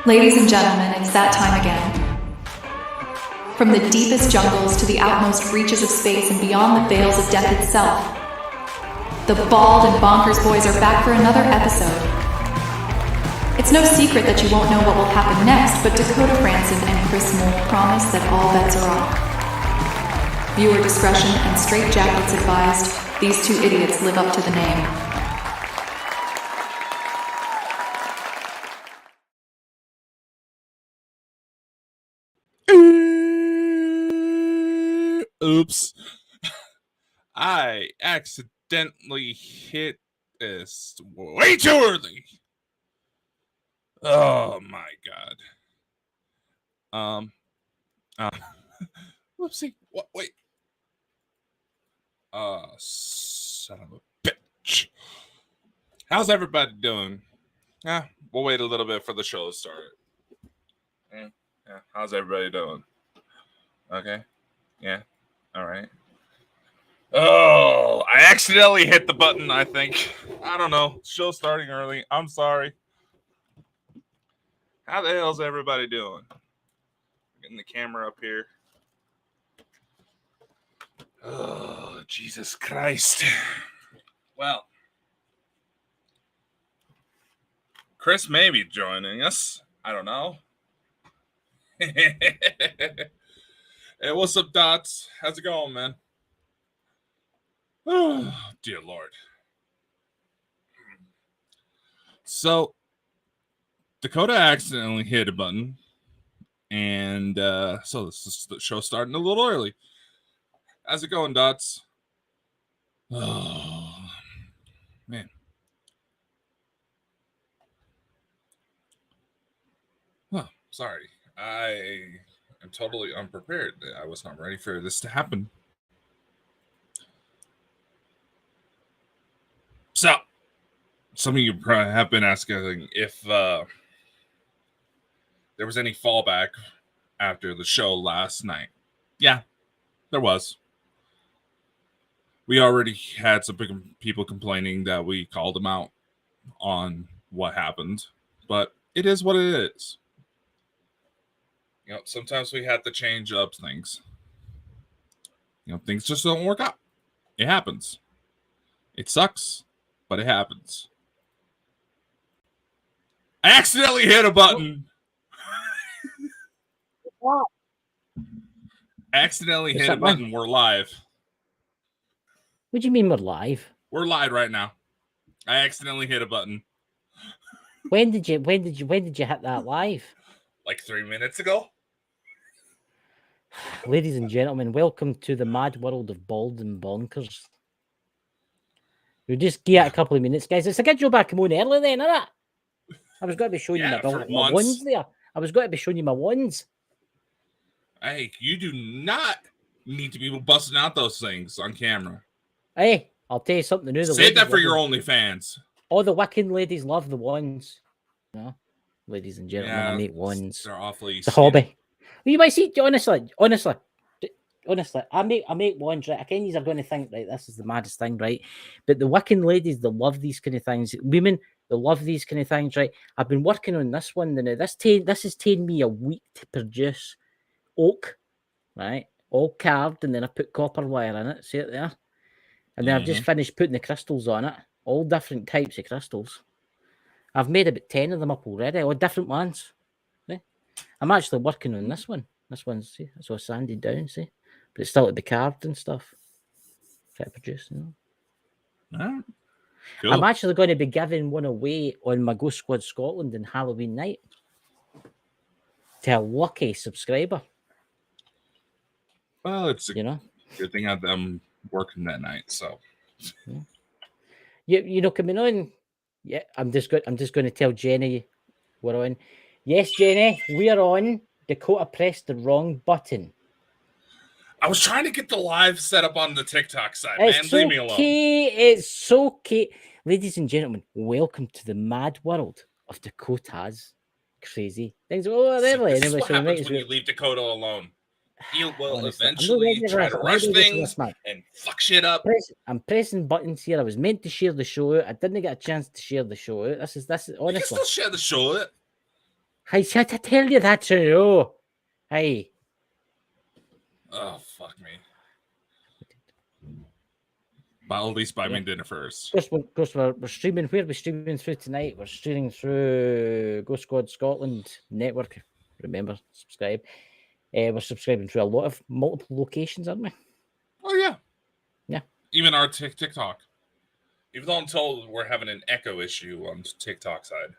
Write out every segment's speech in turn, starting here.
Ladies and gentlemen, it's that time again. From the deepest jungles to the outmost reaches of space and beyond the veils of death itself, the Bald and Bonkers boys are back for another episode. It's no secret that you won't know what will happen next, but Dakota Franson and Chris Mole promise that all bets are off. Viewer discretion and straitjackets advised. These two idiots live up to the name. Oops. I accidentally hit this way too early. Oh my god. Whoopsie. What? Wait. Son of a bitch. How's everybody doing? We'll wait a little bit for the show to start. Yeah. How's everybody doing? Okay. Yeah. All right. Oh, I accidentally hit the button, I think. I don't know. Show's starting early. I'm sorry. How the hell's everybody doing? Getting the camera up here. Oh, Jesus Christ. Well, Chris may be joining us. I don't know. Hey, what's up, Dots? How's it going, man? Oh, dear Lord. So, Dakota accidentally hit a button, and so this is the show starting a little early. How's it going, Dots? Oh, man. Oh, sorry. I am totally unprepared. I was not ready for this to happen. So, some of you probably have been asking if there was any fallback after the show last night. Yeah, there was. We already had some people complaining that we called them out on what happened, but it is what it is. You know, sometimes we have to change up things. You know, things just don't work out. It happens. It sucks, but it happens. I accidentally hit a button. Accidentally hit a button. We're live. What do you mean we're live? We're live right now. I accidentally hit a button. When did you hit that live? Like 3 minutes ago. Ladies and gentlemen, welcome to the mad world of Bald and Bonkers. We'll just get a couple of minutes, guys. It's a good job I come on early then, isn't it? I was going to be showing you my wands there. I was going to be showing you my wands. Hey, you do not need to be busting out those things on camera. Hey, I'll tell you something new. Save that for your OnlyFans. All the Wiccan ladies love the wands. No, ladies and gentlemen, I make wands. They're awfully. It's a hobby. Well, you might see, honestly, I make wands, right? Again, you are going to think, right, this is the maddest thing, right? But the Wiccan ladies, they love these kind of things. Women, they love these kind of things, right? I've been working on this one. Now, this has taken me a week to produce. Oak, right? All carved, and then I put copper wire in it. See it there? And then I've just finished putting the crystals on it. All different types of crystals. I've made about 10 of them up already, all different ones. See? I'm actually working on this one. This one's, see, it's all sanded down, see? But it's still to be carved and stuff. Try to produce, you know? Cool. I'm actually going to be giving one away on my Ghost Squad Scotland on Halloween night to a lucky subscriber. Well, it's a good thing I'm working that night, so you know, coming on. Yeah, I'm just going to tell Jenny we're on. Yes, Jenny, we are on. Dakota pressed the wrong button. I was trying to get the live set up on the TikTok side, man. Leave me alone. It's okay. Ladies and gentlemen, welcome to the mad world of Dakota's crazy things. Oh, this is what happens when you leave Dakota alone. You will Honestly, I'm not eventually ready for try this. to I'm not rush ready for things this, man. and fuck shit up. I'm pressing buttons here. I was meant to share the show out. I didn't get a chance to share the show out. This is You can honestly. still share the show. I said to tell you that to you. Hey. Oh, fuck me. But at least buy me dinner first. Of course, we're streaming. Where are we streaming through tonight? We're streaming through Go Squad Scotland Network. Remember, subscribe. We're subscribing to a lot of multiple locations, aren't we? Oh, yeah. Yeah. Even our TikTok. Even though I'm told we're having an echo issue on TikTok side.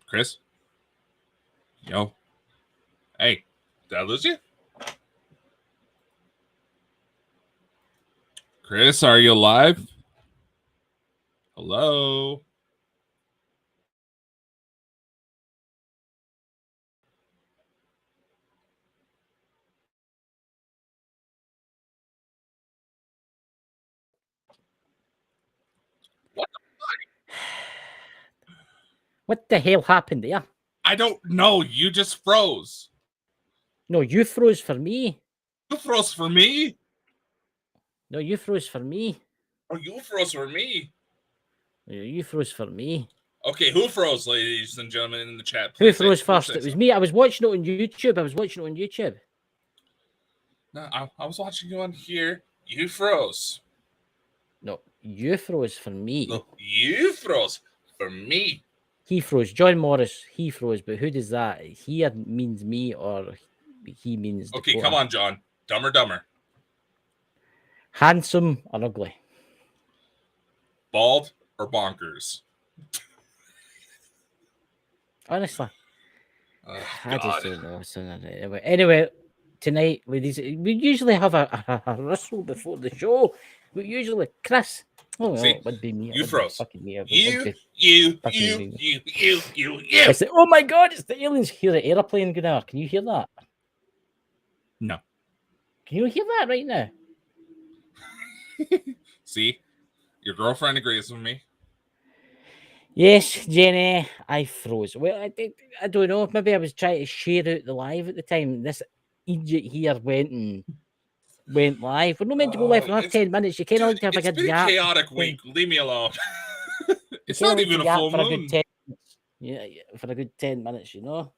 Chris? Yo. Hey, did I lose you? Chris, are you alive? Hello? What the fuck? What the hell happened there? I don't know. You just froze. No, you froze for me. You froze for me? No, you froze for me. Oh, you froze for me. You froze for me. Okay, who froze, ladies and gentlemen in the chat? Who froze first? It was me. I was watching it on YouTube. No, I was watching you on here. You froze. No, you froze for me. No, you froze for me. He froze. John Morris, he froze. But who does that? He means me or he means Okay, Dakota? come on, John. Dumb or dumber? Handsome or ugly? Bald or bonkers? Honestly. I just God. don't know. So, anyway, tonight, ladies, we usually have a rustle before the show. We usually, Chris. Oh, See, it would be me. You froze. Me. You. It's the, oh my God, it's the aliens. Hear the airplane going out. Can you hear that? No. Can you hear that right now? See, your girlfriend agrees with me. Yes, Jenny, I froze. Well, I don't know. Maybe I was trying to share out the live at the time. This idiot here went live. We're not meant to go live for another 10 minutes. You can't like to have a good It's been a chaotic week. Leave me alone. It's not even a full moon. Yeah, for a good 10 minutes, you know.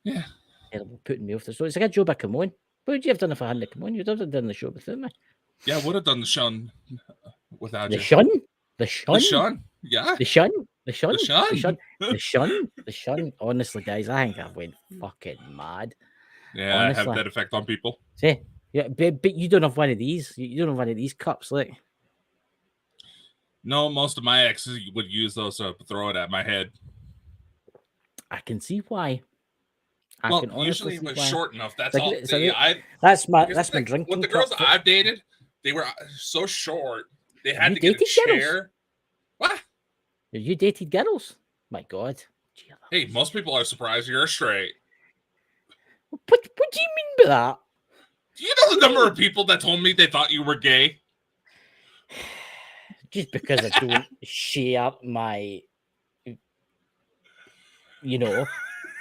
Yeah. Terrible putting me off the show. It's like a job. Come on. What would you have done if I hadn't come on? You'd have done the show without me. Yeah, I would have done the shun without you. The shun? Yeah. The shun. Honestly, guys, I think I went fucking mad. Yeah, honestly. I have that effect on people. See? Yeah, but you don't have one of these. You don't have one of these cups, like. No, most of my exes would use those to throw it at my head. I can see why. Well, usually it was short enough. That's all. That's my drinking. With the girls I've dated, they were so short. They had to get a chair. What? You dated girls? My God. Hey, most people are surprised you're straight. What do you mean by that? Do you know the number of people that told me they thought you were gay? Just because I don't share my, you know,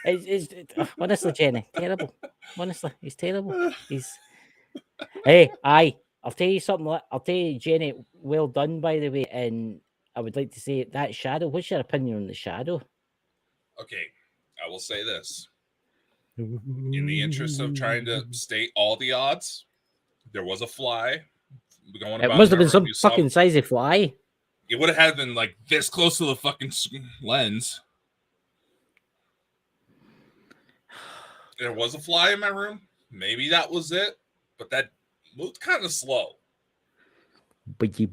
it's honestly, Jenny, terrible. Honestly, he's terrible. Hey, I'll tell you something. I'll tell you, Jenny, well done, by the way. And I would like to say that shadow. What's your opinion on the shadow? Okay, I will say this. In the interest of trying to state all the odds, there was a fly going about. It must have been some fucking size fly. It would have been like this close to the fucking lens. There was a fly in my room. Maybe that was it, but that moved kind of slow. You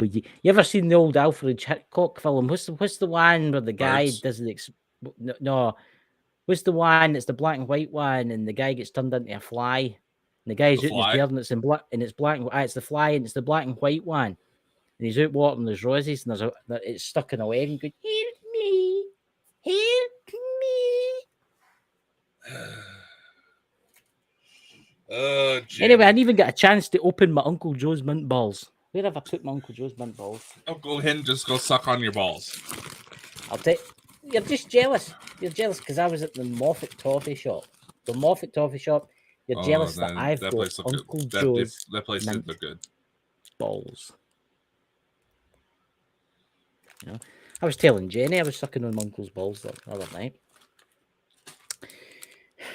ever seen the old Alfred Hitchcock film? What's the one where the guy doesn't? No. What's the one? It's the black and white one, and the guy gets turned into a fly. And the guy's out in his garden, it's in black, and it's black and it's the fly, and it's the black and white one. And he's out watering his roses, and it's stuck in a leg, and going, "Help me, help me." Anyway, I didn't even get a chance to open my Uncle Joe's mint balls. Where have I put my Uncle Joe's mint balls? Oh, go ahead and just go suck on your balls. I'll take. You're just jealous. You're jealous because I was at the Moffat Toffee Shop. The Moffat Toffee Shop. You're jealous that I've that got place looked Uncle good. Joe's That place did mint look good. balls. You know, I was telling Jenny I was sucking on my uncle's balls the other night.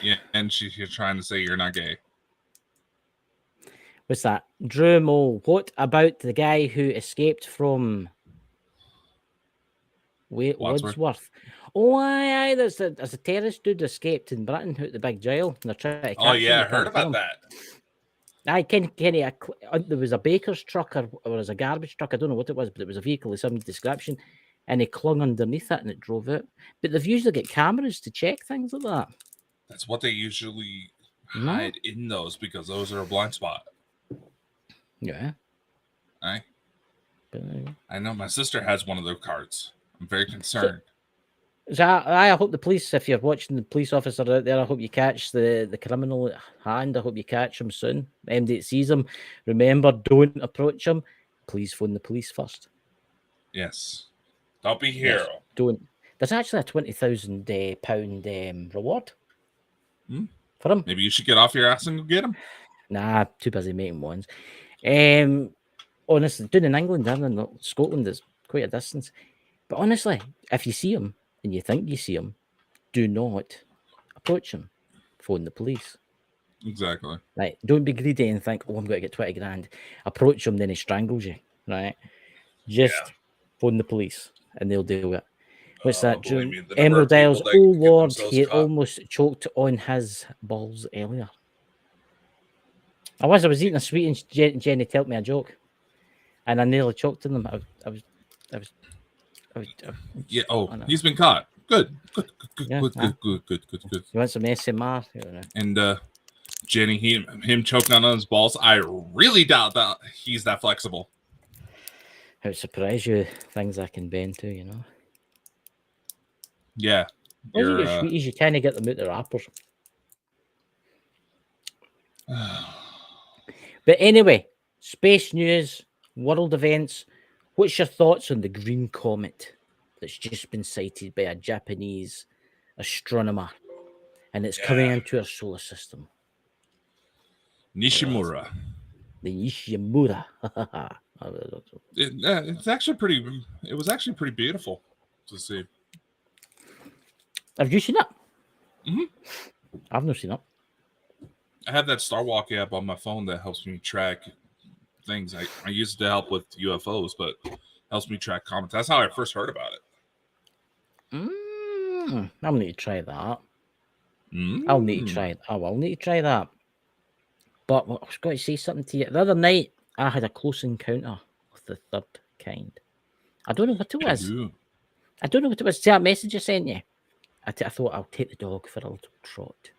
Yeah, and you're trying to say you're not gay. What's that? Drew Mo. What about the guy who escaped from Woodsworth? Oh, aye. There's a terrorist dude escaped in Britain out the big jail. And they're trying to catch Oh yeah, him. I heard about that. Aye, Kenny, there was a baker's truck or was a garbage truck. I don't know what it was, but it was a vehicle of some description. And he clung underneath it and it drove out. But they've usually got cameras to check things like that. That's what they usually hide in those because those are a blind spot. Yeah. Aye. I know my sister has one of those cards. I'm very concerned. So I hope the police, if you're watching the police officer out there, I hope you catch the criminal at hand. I hope you catch him soon. MD that sees him, remember, don't approach him. Please phone the police first. Yes. Don't be hero. Yes, don't. There's actually a £20,000 reward for him. Maybe you should get off your ass and go get him. Nah, too busy making ones. Honestly, doing in England and Scotland is quite a distance. But honestly, if you see him and you think you see him, do not approach him. Phone the police. Exactly. Right. Don't be greedy and think, oh, I'm going to get 20 grand. Approach him, then he strangles you. Right. Just phone the police and they'll deal with it. What's that, June? Emerald Isles. Oh, Lord, he almost choked on his balls earlier. I was eating a sweet and Jenny told me a joke. And I nearly choked on them. I was yeah. Oh, he's been caught. Good. Good. Yeah, Good. You want some SMR? And Jenny, him choking on his balls. I really doubt that he's that flexible. It would surprise you things I can bend to, you know. Yeah. You kind of get them out the wrappers. But anyway, space news, world events. What's your thoughts on the green comet that's just been sighted by a Japanese astronomer and it's coming into our solar system? Nishimura. The Nishimura. It's actually pretty. It was actually pretty beautiful to see. Have you seen it? Mm-hmm. I've not seen it. I have that Star Walk app on my phone that helps me track things. I use it to help with UFOs, but helps me track comets. That's how I first heard about it. I'll need to try that. I'll need to try it. I will need to try that. But I was going to say something to you. The other night, I had a close encounter of the third kind. I don't know what it was. I don't know what it was. See that message I sent you? I thought I'll take the dog for a little trot.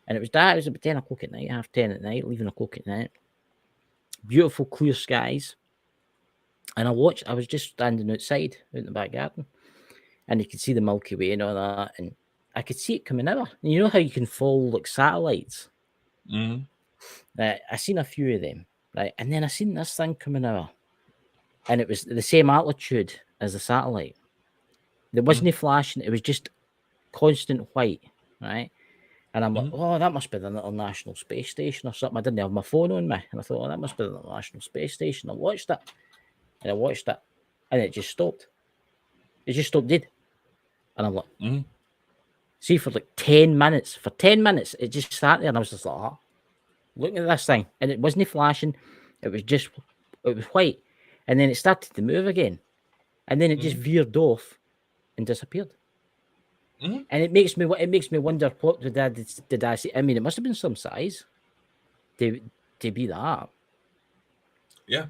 And it was that. It was about 10 o'clock at night, 10:30 at night, 11 o'clock at night. Beautiful, clear skies. And I was just standing outside, out in the back garden. And you could see the Milky Way and all that. And I could see it coming out. And you know how you can follow like satellites? Mm-hmm. I seen a few of them, right? And then I seen this thing coming out. And it was the same altitude as the satellite. There wasn't flashing. It was just constant white, right? And I'm like, oh, that must be the International Space Station or something. I didn't have my phone on me. And I thought, oh, that must be the International Space Station. I watched it. And it just stopped. It just stopped dead. And I'm like, see, for like 10 minutes. For 10 minutes, it just sat there. And I was just like, looking at this thing. And it wasn't flashing. It was white. And then it started to move again. And then it just veered off and disappeared. And it makes me wonder, what did I see? I mean, it must have been some size to be that. Yeah,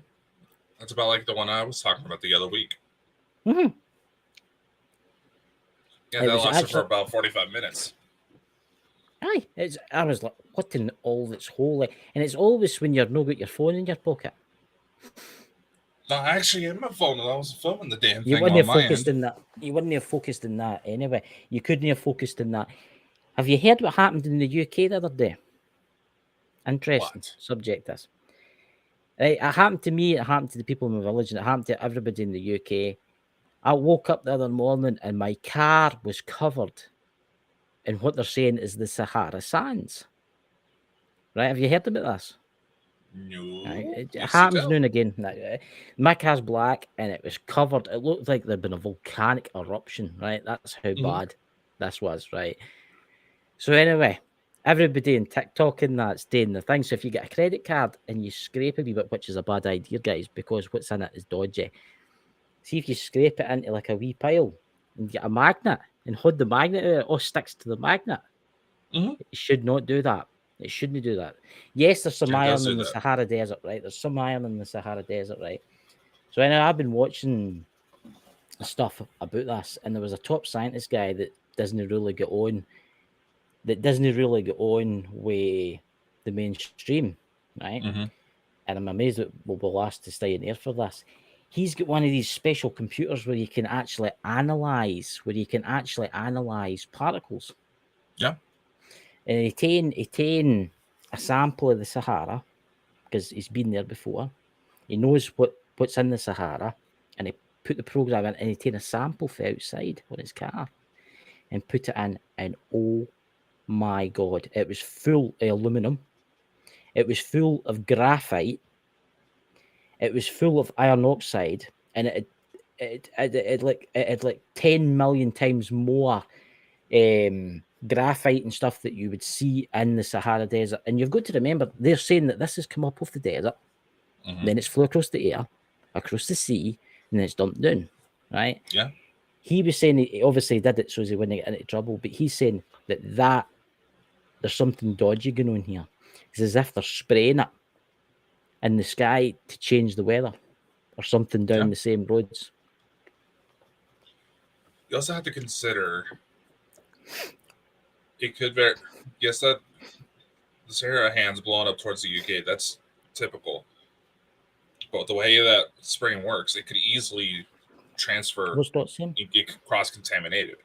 that's about like the one I was talking about the other week. Mm-hmm. Yeah, that lasted for about 45 minutes. Aye, I was like, what in all that's holy? And it's always when you're not got your phone in your pocket. No, actually, in my phone, I was filming the damn thing. You wouldn't have focused in that. You wouldn't have focused in that anyway. You couldn't have focused in that. Have you heard what happened in the UK the other day? Interesting subject. This. It happened to me. It happened to the people in my village, and it happened to everybody in the UK. I woke up the other morning and my car was covered in what they're saying is the Sahara Sands. Right? Have you heard about this? No. Right? It Please happens tell. now and again. My car's black and it was covered. It looked like there'd been a volcanic eruption, right? That's how bad this was, right? So anyway, everybody in TikTok and that's doing the thing. So if you get a credit card and you scrape a wee bit, which is a bad idea, guys, because what's in it is dodgy. See if you scrape it into like a wee pile and get a magnet and hold the magnet out, it all sticks to the magnet. It should not do that. It shouldn't do that. Yes, there's some It does iron do in the that. Sahara Desert, right? There's some iron in the Sahara Desert, right? So anyway, I've been watching stuff about this, and there was a top scientist guy that doesn't really get on with the mainstream, right? And I'm amazed that we'll asked to stay in there for this. He's got one of these special computers where you can actually analyze particles. Yeah. And he taken a sample of the Sahara because he's been there before. He knows what's in the Sahara, and he put the program in, and he taken a sample for outside on his car and put it in, and oh my god, it was full of aluminum. It was full of graphite. It was full of iron oxide, and it had like 10 million times more graphite and stuff that you would see in the Sahara Desert. And you've got to remember, they're saying that this has come up off the desert, then it's flew across the air, across the sea, and then it's dumped down, right? Yeah. He was saying he obviously did it so he wouldn't get into trouble, but he's saying that there's something dodgy going on here. It's as if they're spraying it in the sky to change the weather or something down the same roads. You also have to consider it could very yes that the Sahara hands blowing up towards the UK, that's typical. But the way that spraying works, it could easily transfer What's that saying? and get cross contaminated.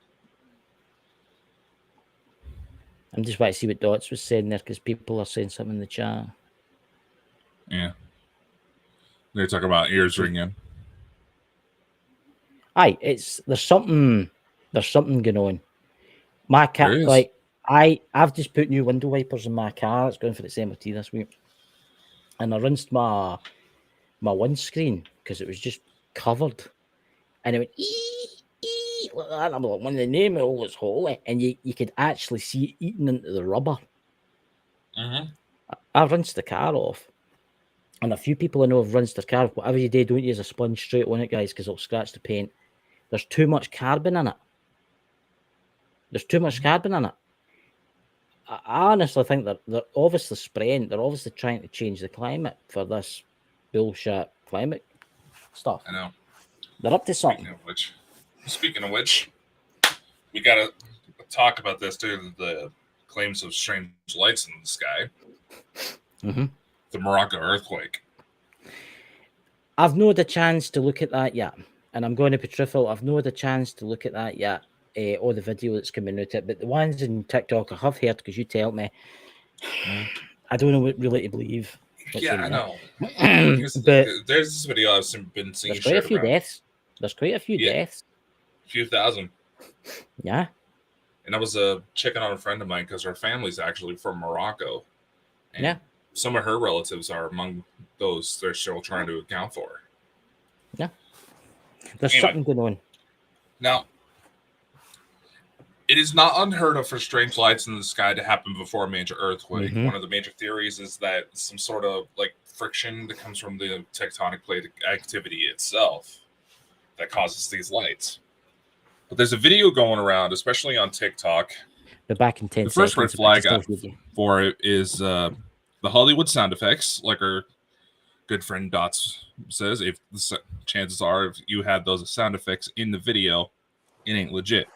I'm just waiting to see what Dots was saying there because people are saying something in the chat. Yeah. They're talking about ears ringing. Aye, there's something going on. My car, like I've just put new window wipers in my car. It's going for its MOT this week, and I rinsed my windscreen because it was just covered, and it went like that. And I'm like, when the name of all is holy, and you could actually see it eating into the rubber. I've rinsed the car off, and a few people I know have rinsed their car. Whatever you do, don't use a sponge straight on it, guys, because it'll scratch the paint. There's too much carbon in it. I honestly think that they're obviously spraying. They're obviously trying to change the climate for this bullshit climate stuff. I know. They're up to something. Speaking of which, we got to talk about this too. The claims of strange lights in the sky. The Morocco earthquake. I've not had a chance to look at that yet, and I'm going to be truthful. I've not had a chance to look at that yet. Or the video that's coming out it, but the ones in TikTok I have heard because you tell me. I don't know what really to believe. Yeah, I know. But there's this video I've been seeing. There's quite a few deaths. There's quite a few deaths. A few thousand. Yeah. And I was checking on a friend of mine because her family's actually from Morocco. And some of her relatives are among those they're still trying to account for. Yeah. There's something going on. Now, it is not unheard of for strange lights in the sky to happen before a major earthquake. One of the major theories is that some sort of like friction that comes from the tectonic plate activity itself that causes these lights. But there's a video going around, especially on TikTok. They're back in 10 The first red flag for it is the Hollywood sound effects, like our good friend Dots says. If the chances are, if you had those sound effects in the video, it ain't legit.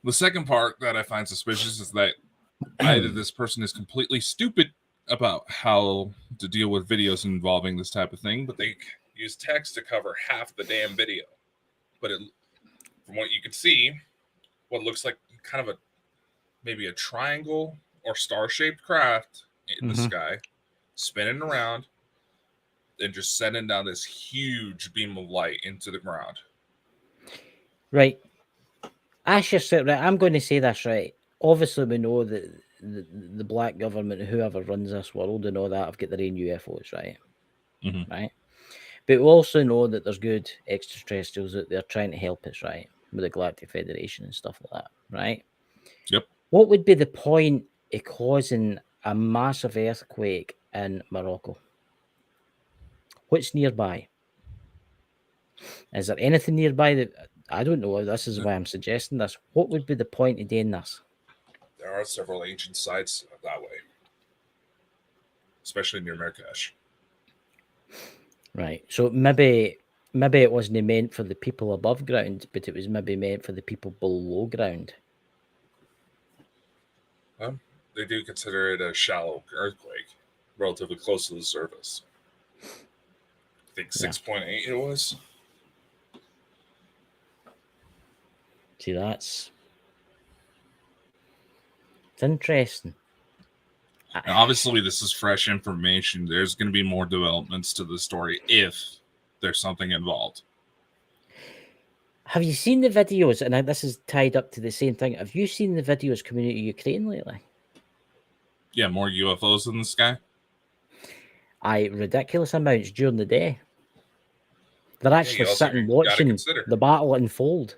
The second part that I find suspicious is that either this person is completely stupid about how to deal with videos involving this type of thing, but they use text to cover half the damn video. But from what you can see, what looks like kind of maybe a triangle or star-shaped craft in the sky, spinning around. and just sending down this huge beam of light into the ground. Right. Ask yourself, right, I'm going to say this, right? Obviously, we know that the black government, whoever runs this world and all that, have got their own UFOs, right? Mhm. Right. But we also know that there's good extraterrestrials that they're trying to help us, right? With the Galactic Federation and stuff like that, right? Yep. What would be the point of causing a massive earthquake in Morocco? What's nearby? Is there anything nearby that I don't know? This is why I'm suggesting this. What would be the point of doing this? There are several ancient sites that way, especially near Marrakesh. Right. So maybe it wasn't meant for the people above ground, but it was maybe meant for the people below ground. They do consider it a shallow earthquake, relatively close to the surface. I think 6.8 it was. See, it's interesting. Now, obviously, this is fresh information. There's going to be more developments to the story if there's something involved. Have you seen the videos? And this is tied up to the same thing. Have you seen the videos coming out of Ukraine lately? Yeah, more UFOs in the sky. Ridiculous amounts during the day. They're actually sitting watching the battle unfold.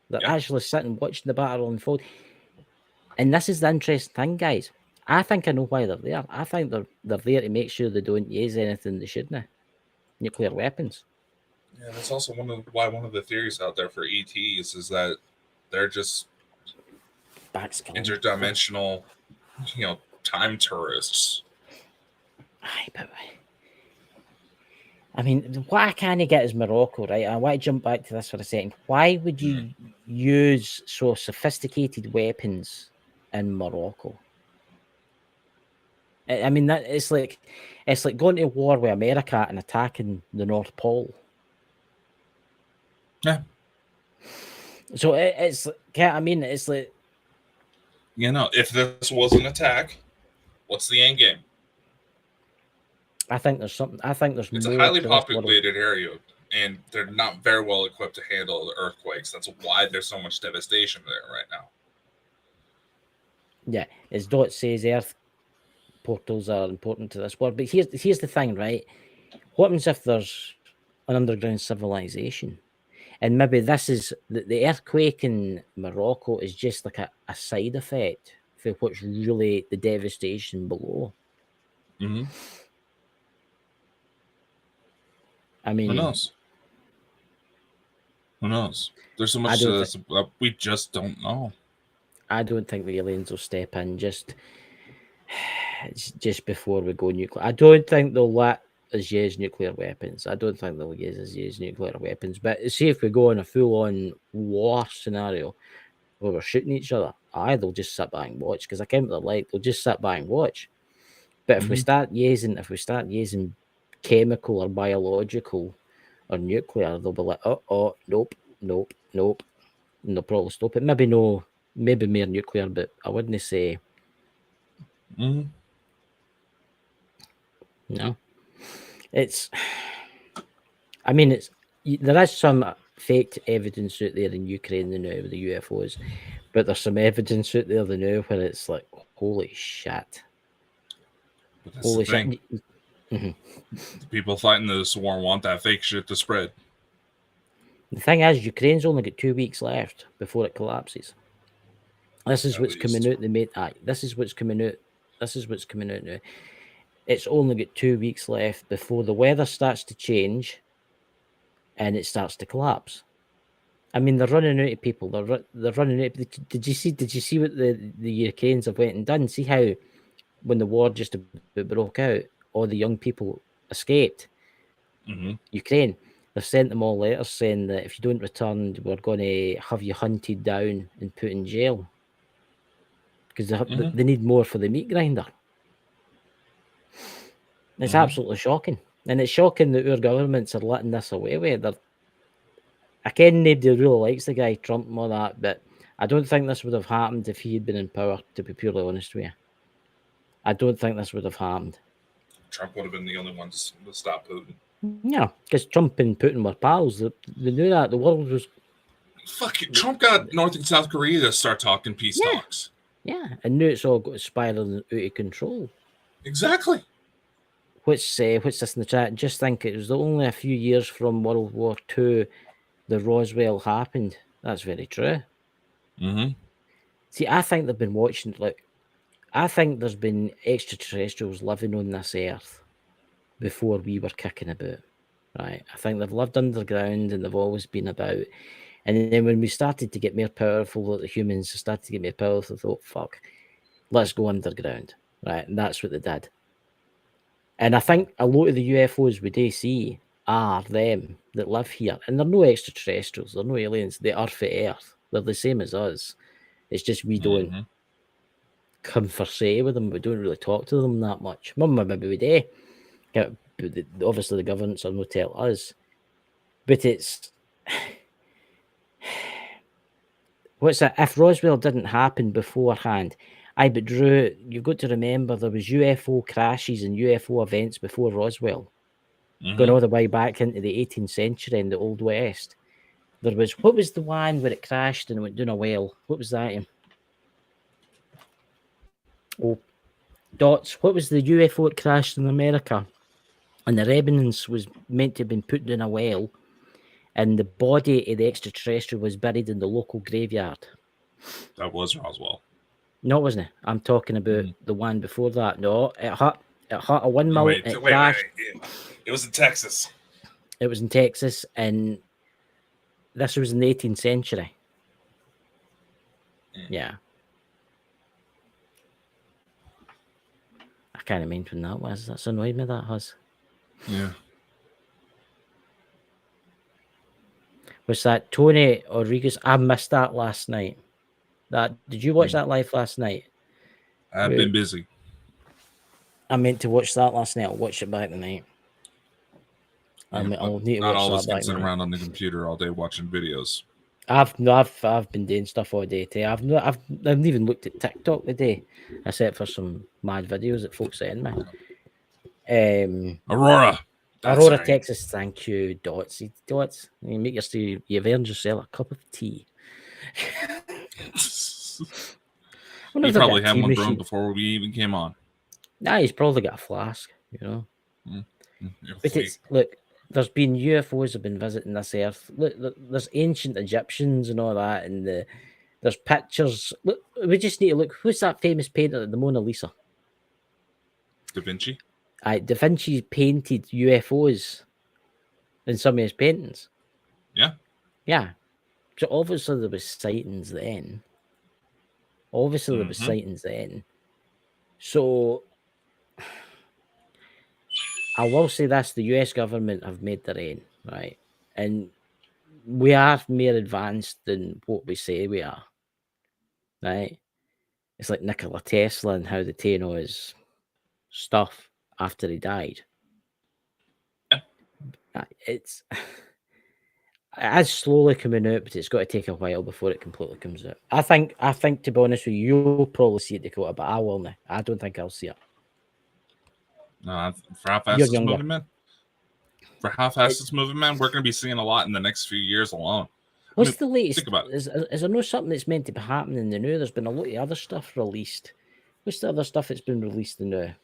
They're actually sitting watching the battle unfold. And this is the interesting thing, guys. I think I know why they're there. I think they're there to make sure they don't use anything they shouldn't. Nuclear weapons. Yeah, that's also why one of the theories out there for ETs is that they're just interdimensional, time tourists. I mean, what I kind of get is Morocco, right? I want to jump back to this for a second. Why would you use so sophisticated weapons in Morocco? I mean, that it's like going to war with America and attacking the North Pole. Yeah. So it's like, if this was an attack, what's the end game? I think there's something. I think there's it's more. It's a highly populated area, and they're not very well equipped to handle the earthquakes. That's why there's so much devastation there right now. Yeah, as Dot says, Earth portals are important to this world. But here's the thing, right? What happens if there's an underground civilization? And maybe this is the earthquake in Morocco is just like a side effect for what's really the devastation below. Mm-hmm. I mean, who knows? Who knows? There's so much to this we just don't know. I don't think the aliens will step in just before we go nuclear. I don't think they'll let us use nuclear weapons. I don't think they'll use nuclear weapons. But see if we go in a full-on war scenario where we're shooting each other, they'll just sit back and watch. Because I can't like they'll just sit back and watch. But if we start using chemical or biological or nuclear, they'll be like, oh, nope. And they'll probably stop it. Maybe more nuclear, but I wouldn't say. Mm-hmm. No, there is some fake evidence out there in Ukraine now with the UFOs, but there's some evidence out there now where it's like, holy shit. Holy shit. Mm-hmm. The people fighting this war want that fake shit to spread. The thing is, Ukraine's only got 2 weeks left before it collapses. This is what's coming out. This is what's coming out. This is what's coming out now. It's only got 2 weeks left before the weather starts to change and it starts to collapse. I mean, they're running out of people. They're running out. Did you see what the Ukrainians have went and done? See how when the war just broke out, all the young people escaped Ukraine. They've sent them all letters saying that if you don't return, we're going to have you hunted down and put in jail because they need more for the meat grinder. It's absolutely shocking. And it's shocking that our governments are letting this away with. I ken nobody really likes the guy Trump and all that, but I don't think this would have happened if he had been in power, to be purely honest with you. I don't think this would have happened. Trump would have been the only one to stop Putin. Yeah, because Trump and Putin were pals. They knew that the world was. Fuck it. Trump got North and South Korea to start talking peace talks. Yeah, and knew it's all got spiraling out of control. Exactly. What's this in the chat? Just think it was only a few years from World War II the Roswell happened. That's very true. Mm-hmm. See, I think they've been watching. Like, I think there's been extraterrestrials living on this earth before we were kicking about. Right? I think they've lived underground and they've always been about. And then when we started to get more powerful, like the humans started to get more powerful, I thought, fuck, let's go underground. Right? And that's what they did. And I think a lot of the UFOs we do see are them that live here. And they're no extraterrestrials, they're no aliens, they are for Earth. They're the same as us. It's just we don't converse with them, we don't really talk to them that much. Maybe we do. Yeah, but obviously the governments are no tell us. But it's what's that? If Roswell didn't happen beforehand, but Drew, you've got to remember there was UFO crashes and UFO events before Roswell, going all the way back into the 18th century in the Old West. There was, what was the one where it crashed and it went down a well? What was that? Oh, Dots. What was the UFO that crashed in America? And the remnants was meant to have been put down a well, and the body of the extraterrestrial was buried in the local graveyard. That was Roswell. No, wasn't it? I'm talking about the one before that. No, it hit a windmill. Wait. Crashed. It was in Texas. It was in Texas, and this was in the 18th century. Yeah. I can't remember when that was. That's annoyed me, that has. Yeah. Was that Tony Rodriguez? I missed that last night. Did you watch that live last night? I've been busy. I meant to watch that last night. I'll watch it back tonight. I'll need to not watch always that back sitting tonight. around on the computer all day watching videos. I've been doing stuff all day today. I've not even looked at TikTok today, except for some mad videos that folks send me. Aurora, right. Texas. Thank you, Dots. Dots, you've earned yourself a cup of tea. He probably had one brewing before we even came on. Nah, he's probably got a flask, you know. But it's look. There's been UFOs have been visiting this earth. Look, there's ancient Egyptians and all that, and there's pictures. Look, we just need to look. Who's that famous painter of the Mona Lisa? Da Vinci. Da Vinci painted UFOs in some of his paintings. Yeah. So obviously there was sightings then. So I will say this, the US government have made their own, right? And we are more advanced than what we say we are, right? It's like Nikola Tesla and how they take all his stuff after he died. It's slowly coming out, but it's got to take a while before it completely comes out. I think to be honest with you, you'll probably see it, Dakota, but I will not. I don't think I'll see it. No, for how fast it's moving, man. For how fast it's moving, man, we're going to be seeing a lot in the next few years alone. What's the latest? Think about it. Is there no something that's meant to be happening in the new? There's been a lot of other stuff released. What's the other stuff that's been released in the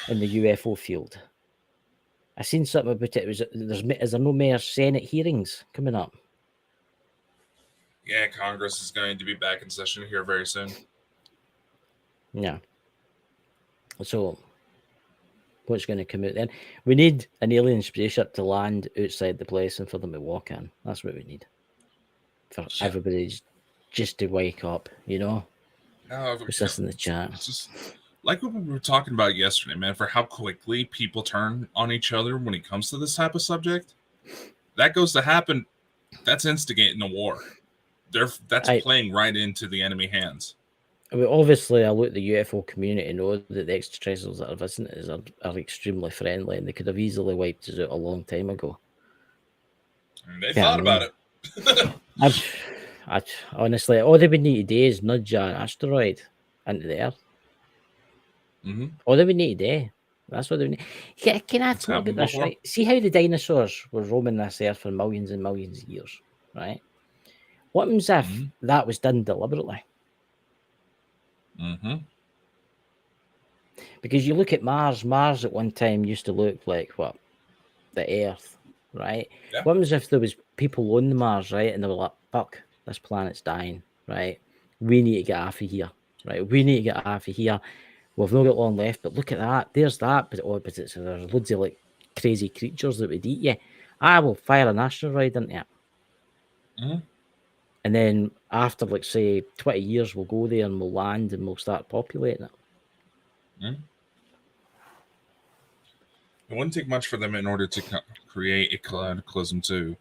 UFO field? I seen something about it. Is there no more Senate hearings coming up? Yeah, Congress is going to be back in session here very soon. Yeah. So what's going to come out then? We need an alien spaceship to land outside the place and for them to walk in. That's what we need. For everybody just to wake up, you know? No, what's this in the chat? It's just like what we were talking about yesterday, man, for how quickly people turn on each other when it comes to this type of subject. That goes to happen. That's instigating a war. That's playing right into the enemy hands. I mean, obviously, I look at the UFO community and know that the extraterrestrials that are visiting us are extremely friendly, and they could have easily wiped us out a long time ago. And they thought about it. I honestly, all they would need to do is nudge an asteroid into the Earth. All they would need to do. That's what they need. Can I It's talk about happened this, before. right? See how the dinosaurs were roaming this earth for millions and millions of years, right? What happens if Mhm. that was done deliberately? Mm-hmm. Because you look at Mars. Mars at one time used to look like what? The Earth, right? Yeah. What happens if there was people on the Mars, right? And they were like, fuck, this planet's dying, right? We need to get off of here, right? We need to get off of here. We've not got long left, but look at that. There's that, but there's loads of like crazy creatures that would eat you. I will fire an asteroid into it. Mhm. And then after, like, say, 20 years, we'll go there and we'll land and we'll start populating it. Mhm. It wouldn't take much for them in order to create a cataclysm to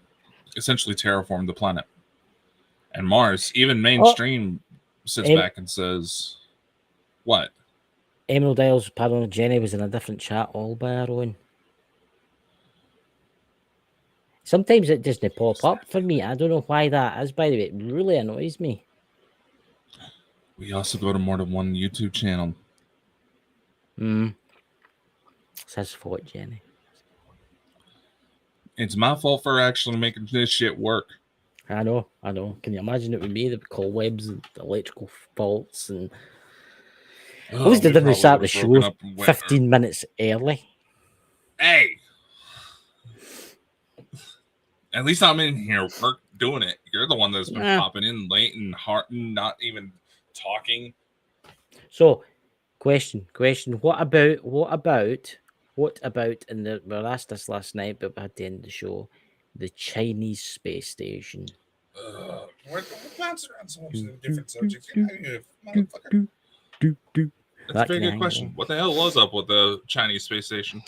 essentially terraform the planet. And Mars, even mainstream, sits Em- back and says, "What? Emerald Isles, pardon, Jenny was in a different chat all by her own. Sometimes it doesn't pop up for me. I don't know why that is, by the way. It really annoys me. We also go to more than one YouTube channel." It's his fault, Jenny. It's my fault for actually making this shit work. I know. Can you imagine it with me? They would call webs and electrical faults and at least they We didn't probably start the would've show broken up and went, 15 minutes early. Hey, at least I'm in here doing it. You're the one that's been popping in late and hard, not even talking. So, question. What about? And we were asked this last night, but we had to end the show. The Chinese space station. We're bouncing around so much different subjects. Motherfucker. That's a very good question. What the hell was up with the Chinese space station?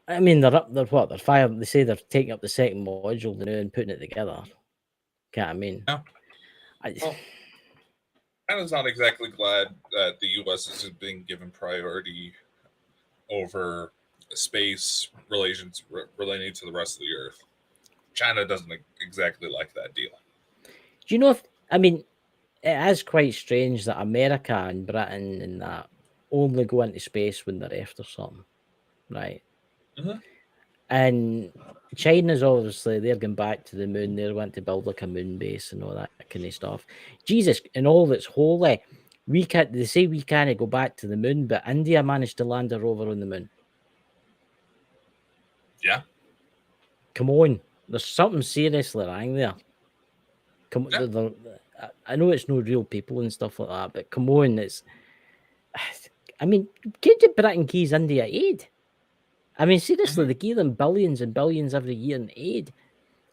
I mean, they're up. They're what? They're firing. They say they're taking up the second module now and putting it together. Can't I mean? Yeah. China's not exactly glad that the U.S. is being given priority over space relations relating to the rest of the Earth. China doesn't exactly like that deal. Do you know if? I mean, it is quite strange that America and Britain and that only go into space when they're after something, right? Mm-hmm. And China's obviously they're going back to the moon. They want to build like a moon base and all that kind of stuff. Jesus, and all that's holy. We can't. They say we can't go back to the moon, but India managed to land a rover on the moon. Yeah. Come on, there's something seriously wrong there. Come, yeah. I know it's no real people and stuff like that, but come on, it's. I mean, can't Britain give India aid? I mean, seriously, they give them billions and billions every year in aid.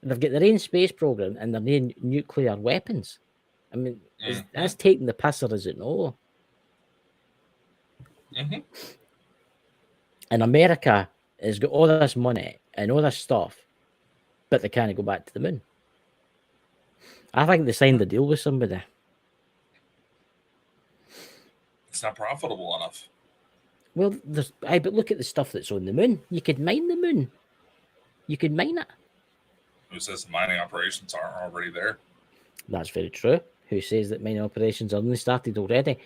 They've got their own space program and their own nuclear weapons. I mean, that's taking the piss, or is it no? And America has got all this money and all this stuff, but they can't go back to the moon. I think they signed a deal with somebody. It's not profitable enough. Well, but look at the stuff that's on the moon. You could mine the moon. You could mine it. Who says the mining operations aren't already there? That's very true. Who says that mining operations are only started already?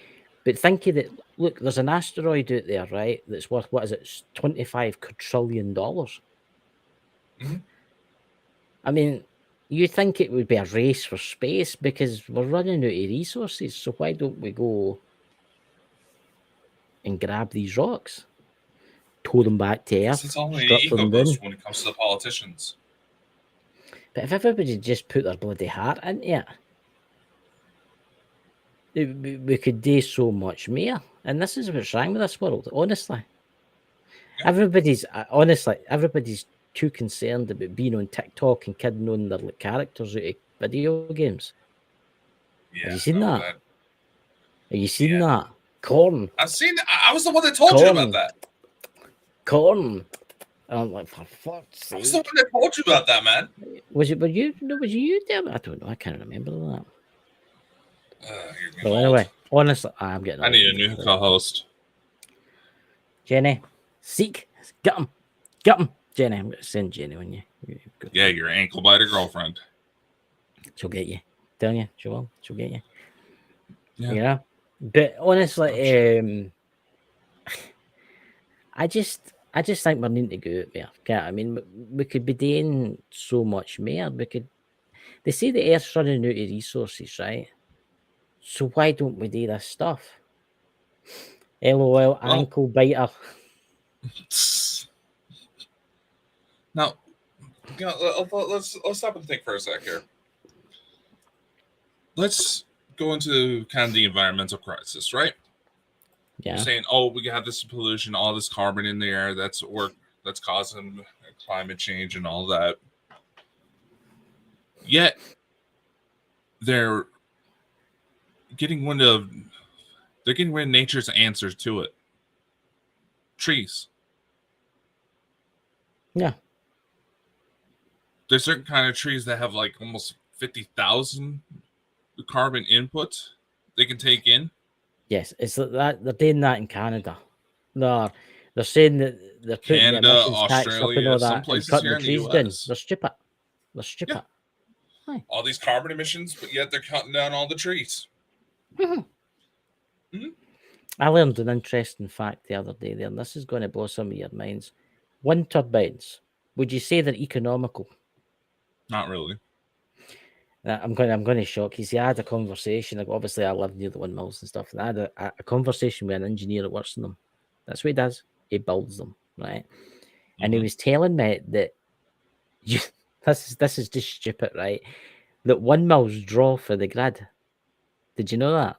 But think of it. Look, there's an asteroid out there, right? That's worth, what is it? $25 quadrillion. I mean, you think it would be a race for space because we're running out of resources. So why don't we go and grab these rocks, tow them back to Earth, it's only strip ego them boost down? when it comes to the politicians. But if everybody just put their bloody heart into it, we could do so much more. And this is what's wrong with this world, honestly. Yeah. Everybody's too concerned about being on TikTok and kidding on their characters out of video games. Yeah, have you seen that? Have you seen that? Corn. I've seen it. I was the one that told you about that. Corn. I'm like, for fuck's sake. I was the one that told you about that, man. Was it? Were you? No, was you there? I don't know. I can't remember that. Well, anyway, honestly, I'm getting. I need a new co-host. Jenny, seek, get him. Jenny, I'm going to send Jenny on you. Yeah, your ankle biter girlfriend. She'll get you. Tell you, she will. She'll get you. Yeah. You know? But honestly, I just think we need to go out there. Okay? I mean, we could be doing so much more. They say the Earth's running out of resources, right? So why don't we do this stuff? LOL, Well- ankle biter. Now, let's stop and think for a sec here. Let's go into kind of the environmental crisis, right? Yeah. You're saying, oh, we have this pollution, all this carbon in the air that's causing climate change and all that. Yet they're getting rid of nature's answers to it. Trees. Yeah. There's certain kind of trees that have like almost 50,000 carbon input they can take in. Yes, it's like that. They're doing that in Canada. They're saying that they're putting Canada, the emissions tax up and Australia, all some that, and places cutting here the in the trees down. US. They're stupid. They're stupid. Yeah. All these carbon emissions, but yet they're cutting down all the trees. I learned an interesting fact the other day there, and this is going to blow some of your minds. Wind turbines, would you say they're economical? Not really. I'm going to shock you. See, I had a conversation. Like, obviously, I live near the windmills and stuff, and I had a conversation with an engineer that works in them. That's what he does. He builds them, right? And he was telling me that this is just stupid, right? That windmills draw for the grid. Did you know that?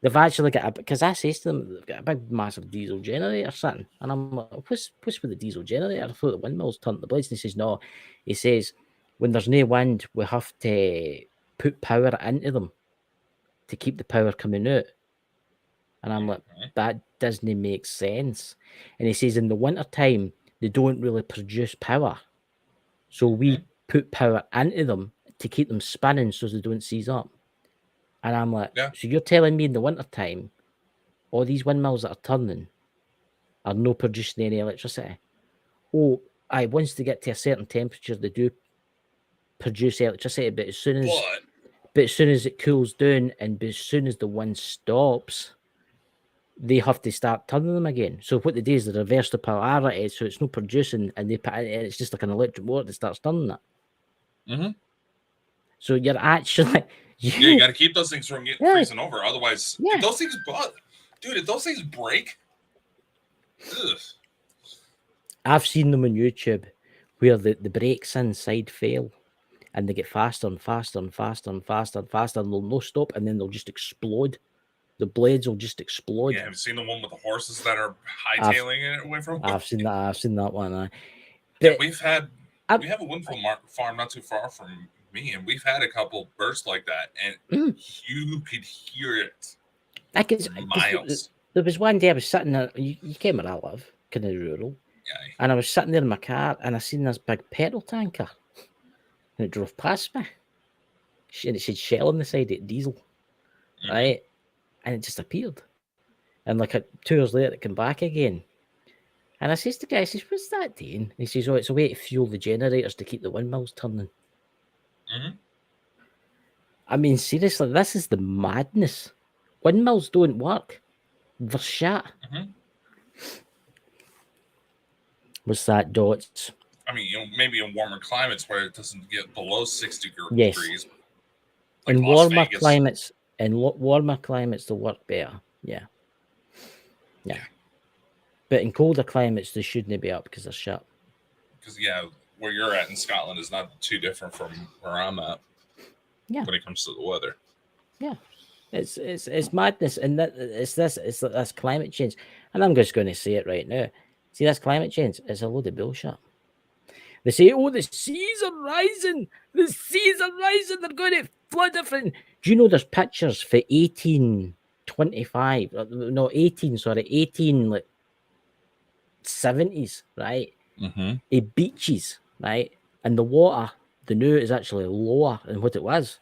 They've actually got because I says to them, they've got a big massive diesel generator sitting, and I'm like, what's with the diesel generator? I thought the windmills turn the blades, and he says no. He says when there's no wind, we have to put power into them to keep the power coming out. And I'm like, that doesn't make sense. And he says in the winter time they don't really produce power, so we put power into them to keep them spinning so they don't seize up. And I'm like, so you're telling me in the winter time, all these windmills that are turning are no producing any electricity? Oh, once they get to a certain temperature, they do produce electricity, but as soon as it cools down and as soon as the wind stops, they have to start turning them again. So what they do is they reverse the polarity, so it's no producing, and it's just like an electric motor that starts turning it. So you're actually you got to keep those things from getting freezing over. Otherwise, if those things break, ugh. I've seen them on YouTube where the brakes inside fail and they get faster and faster and faster and faster and faster, and they'll no stop, and then they'll just explode. The blades will just explode. Yeah, have you seen the one with the horses that are hightailing it away from? I've seen that one. Yeah, we have a wind farm not too far from me, and we've had a couple bursts like that, and you could hear it miles. There was one day I was sitting there, you came where I live, kind of rural, and I was sitting there in my car, and I seen this big petrol tanker, and it drove past me, and it said Shell on the side, it diesel, right, and it just appeared, and like 2 hours later it came back again. And I says to the guy, I says, what's that doing? He says, oh, it's a way to fuel the generators to keep the windmills turning. I mean, seriously, this is the madness. Windmills don't work. They're shit. What's that, Dots? I mean, maybe in warmer climates where it doesn't get below 60 degrees. Yes. Like in warmer climates, they work better. Yeah. But in colder climates, they shouldn't be up because they're shut. Because where you're at in Scotland is not too different from where I'm at. Yeah. When it comes to the weather. Yeah. It's madness, and that's climate change. And I'm just going to say it right now. See, that's climate change. It's a load of bullshit. They say, oh, the seas are rising. The seas are rising. They're going to flood everything. Do you know there's pictures for 1825? No, 18 like 70s, right? Beaches, right? And the water, the new is actually lower than what it was.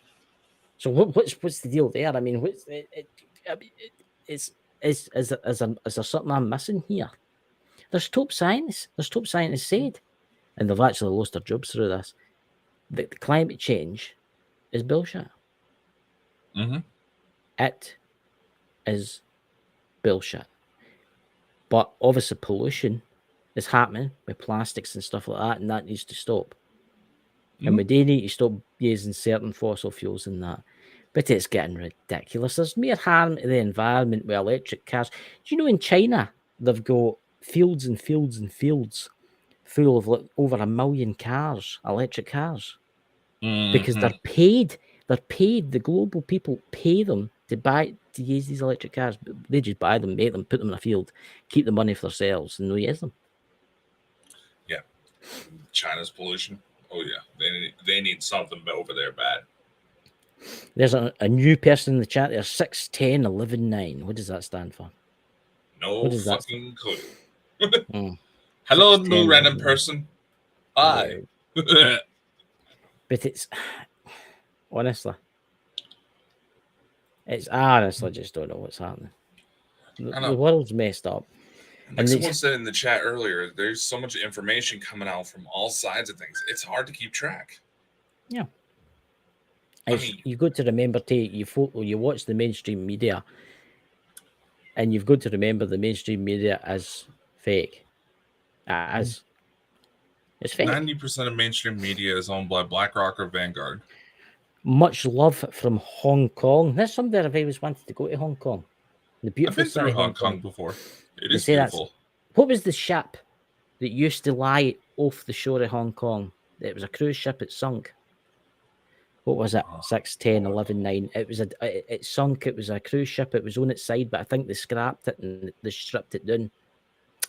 So what's the deal there? I mean, is there something I'm missing here? There's top scientists said, and they've actually lost their jobs through this, that the climate change is bullshit. It is bullshit. But obviously pollution is happening with plastics and stuff like that, and that needs to stop. And we do need to stop using certain fossil fuels in that. But it's getting ridiculous. There's mere harm to the environment with electric cars. Do you know in China, they've got fields and fields and fields full of like over 1 million cars, electric cars, because they're paid. They're paid. The global people pay them to use these electric cars. But they just buy them, make them, put them in a field, keep the money for themselves, and they use them. Yeah. China's pollution. Oh, yeah. They need something over there bad. There's a new person in the chat there, 61011 9. What does that stand for? No fucking clue. Hello, new random person. Hi. But it's honestly, I honestly just don't know what's happening. The world's messed up. Like someone said in the chat earlier, there's so much information coming out from all sides of things. It's hard to keep track. Yeah. You've got to remember you watch the mainstream media, and you've got to remember the mainstream media is fake. It's fake. 90% of mainstream media is owned by BlackRock or Vanguard. Much love from Hong Kong. There's somewhere I've always wanted to go to Hong Kong. The beautiful I've been through Hong Kong before. It is beautiful. What was the ship that used to lie off the shore of Hong Kong? It was a cruise ship. It sunk. What was it? 6, 10, 11, 9. It sunk. It was a cruise ship. It was on its side, but I think they scrapped it and they stripped it down.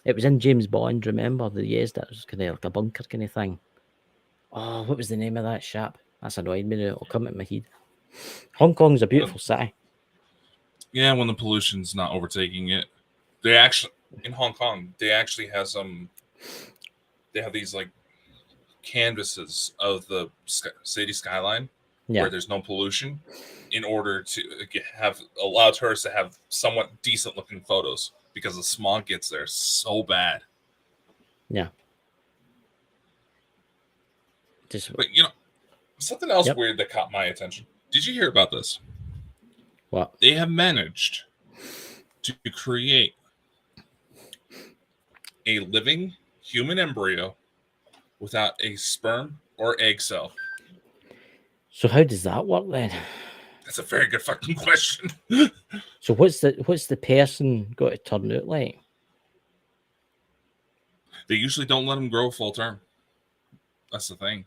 It was in James Bond, remember? They used it. It was kind of like a bunker kind of thing. Oh, what was the name of that ship? That's annoying me now. It'll come into my head. Hong Kong's a beautiful city. Yeah, when the pollution's not overtaking it. They actually, in Hong Kong, they actually have they have these like canvases of the city skyline where there's no pollution in order to allow tourists to have somewhat decent looking photos because the smog gets there so bad. Yeah. But you know, something else weird that caught my attention. Did you hear about this? What? They have managed to create a living human embryo without a sperm or egg cell. So how does that work then? That's a very good fucking question. So what's the person got to turn out like? They usually don't let them grow full term. That's the thing.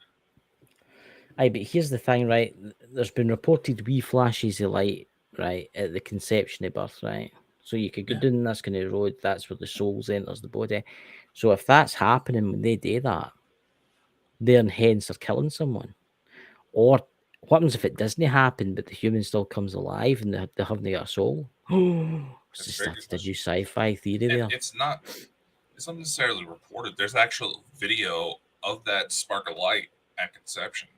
Aye, but here's the thing, right? There's been reported wee flashes of light, right, at the conception of birth, right? So you could go down this kind of road, that's where the soul enters the body. So if that's happening when they do that, then hence are killing someone. Or what happens if it doesn't happen, but the human still comes alive and they haven't got a soul? It's just started a new sci-fi theory there. It's not necessarily reported. There's actual video of that spark of light at conception.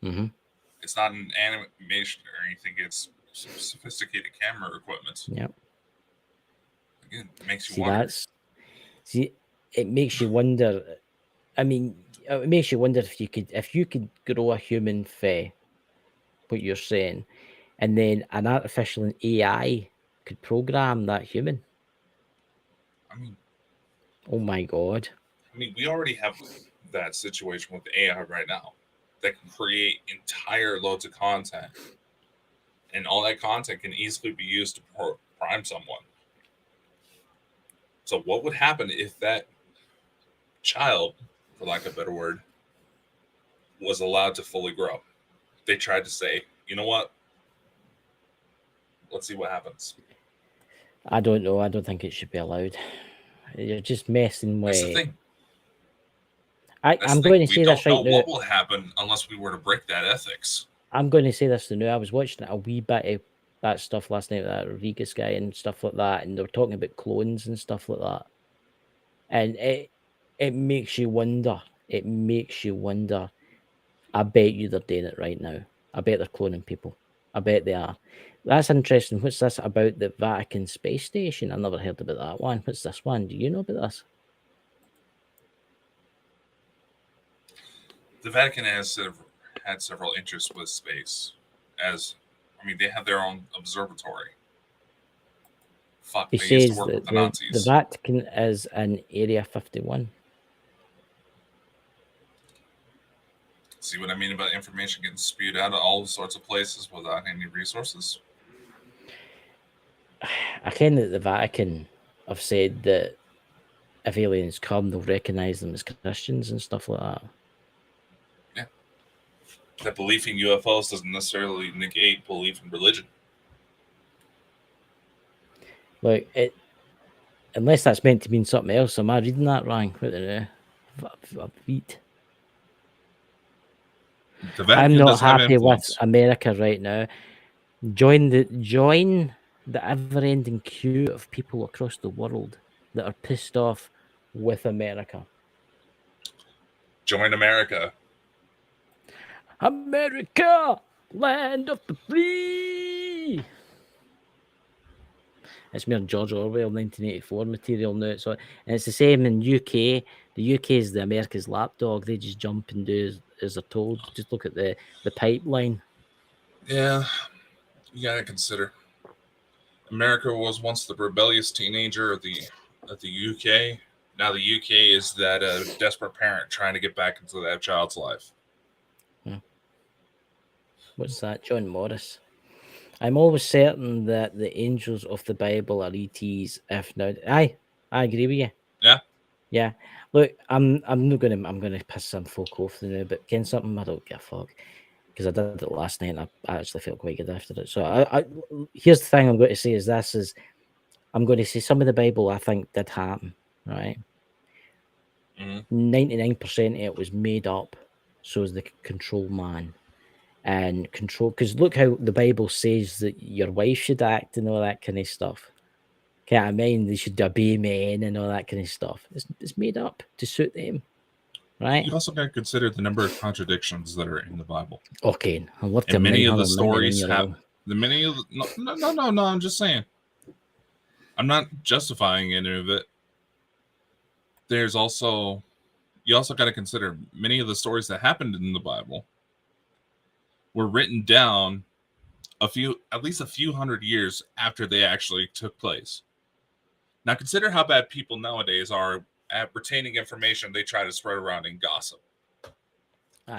Mm-hmm. It's not an animation or anything. It's sophisticated camera equipment. Yep. Again, it makes you wonder. It makes you wonder. I mean, it makes you wonder if you could grow a human for what you're saying, and then an artificial AI could program that human. I mean, oh my god! I mean, we already have that situation with the AI right now that can create entire loads of content, and all that content can easily be used to prime someone. So, what would happen if that child, for lack of a better word, was allowed to fully grow? They tried to say, you know what? Let's see what happens. I don't know. I don't think it should be allowed. You're just messing with. That's the thing. I'm going to say this right now. We don't know what will happen unless we were to break that ethics. I'm going to say this now. I was watching a wee bit of that stuff last night, that Rodriguez guy and stuff like that, and they were talking about clones and stuff like that. And it makes you wonder. It makes you wonder. I bet you they're doing it right now. I bet they're cloning people. I bet they are. That's interesting. What's this about the Vatican space station? I never heard about that one. What's this one? Do you know about this? The Vatican has had several interests with space. They have their own observatory Fuck, He they used to says work with that the the Nazis. Vatican is in Area 51. See what I mean about information getting spewed out of all sorts of places without any resources? I ken that the Vatican have said that if aliens come, they'll recognize them as Christians and stuff like that. Yeah. That belief in UFOs doesn't necessarily negate belief in religion. Like, unless that's meant to mean something else. Am I reading that wrong? What the beat? The I'm Vatican not does have happy with influence. America right now. Join the ever-ending queue of people across the world that are pissed off with America. Join America. America, land of the free. It's mere George Orwell 1984 material now. So, and it's the same in UK. The UK is the America's lapdog. They just jump and do as they're told. Just look at the pipeline. Yeah, you gotta consider. America was once the rebellious teenager of the UK. Now the UK is that desperate parent trying to get back into that child's life. What's that? John Morris. I'm always certain that the angels of the Bible are ETs. If not, I agree with you. Yeah. Yeah. Look, I'm gonna piss some folk off now, but can something I don't give a fuck because I did it last night and I actually felt quite good after it. So I here's the thing I'm going to say is I'm going to say some of the Bible I think did happen, right? 99% of it was made up so as they could control man. And control, because look how the Bible says that your wife should act and all that kind of stuff. Can't I mean they should obey men and all that kind of stuff. It's made up to suit them, right? You also got to consider the number of contradictions that are in the Bible. Okay, I'd love to. And many of the stories have no. I'm just saying. I'm not justifying any of it. There's also, you also got to consider many of the stories that happened in the Bible were written down at least a few hundred years after they actually took place. Now consider how bad people nowadays are at retaining information they try to spread around in gossip.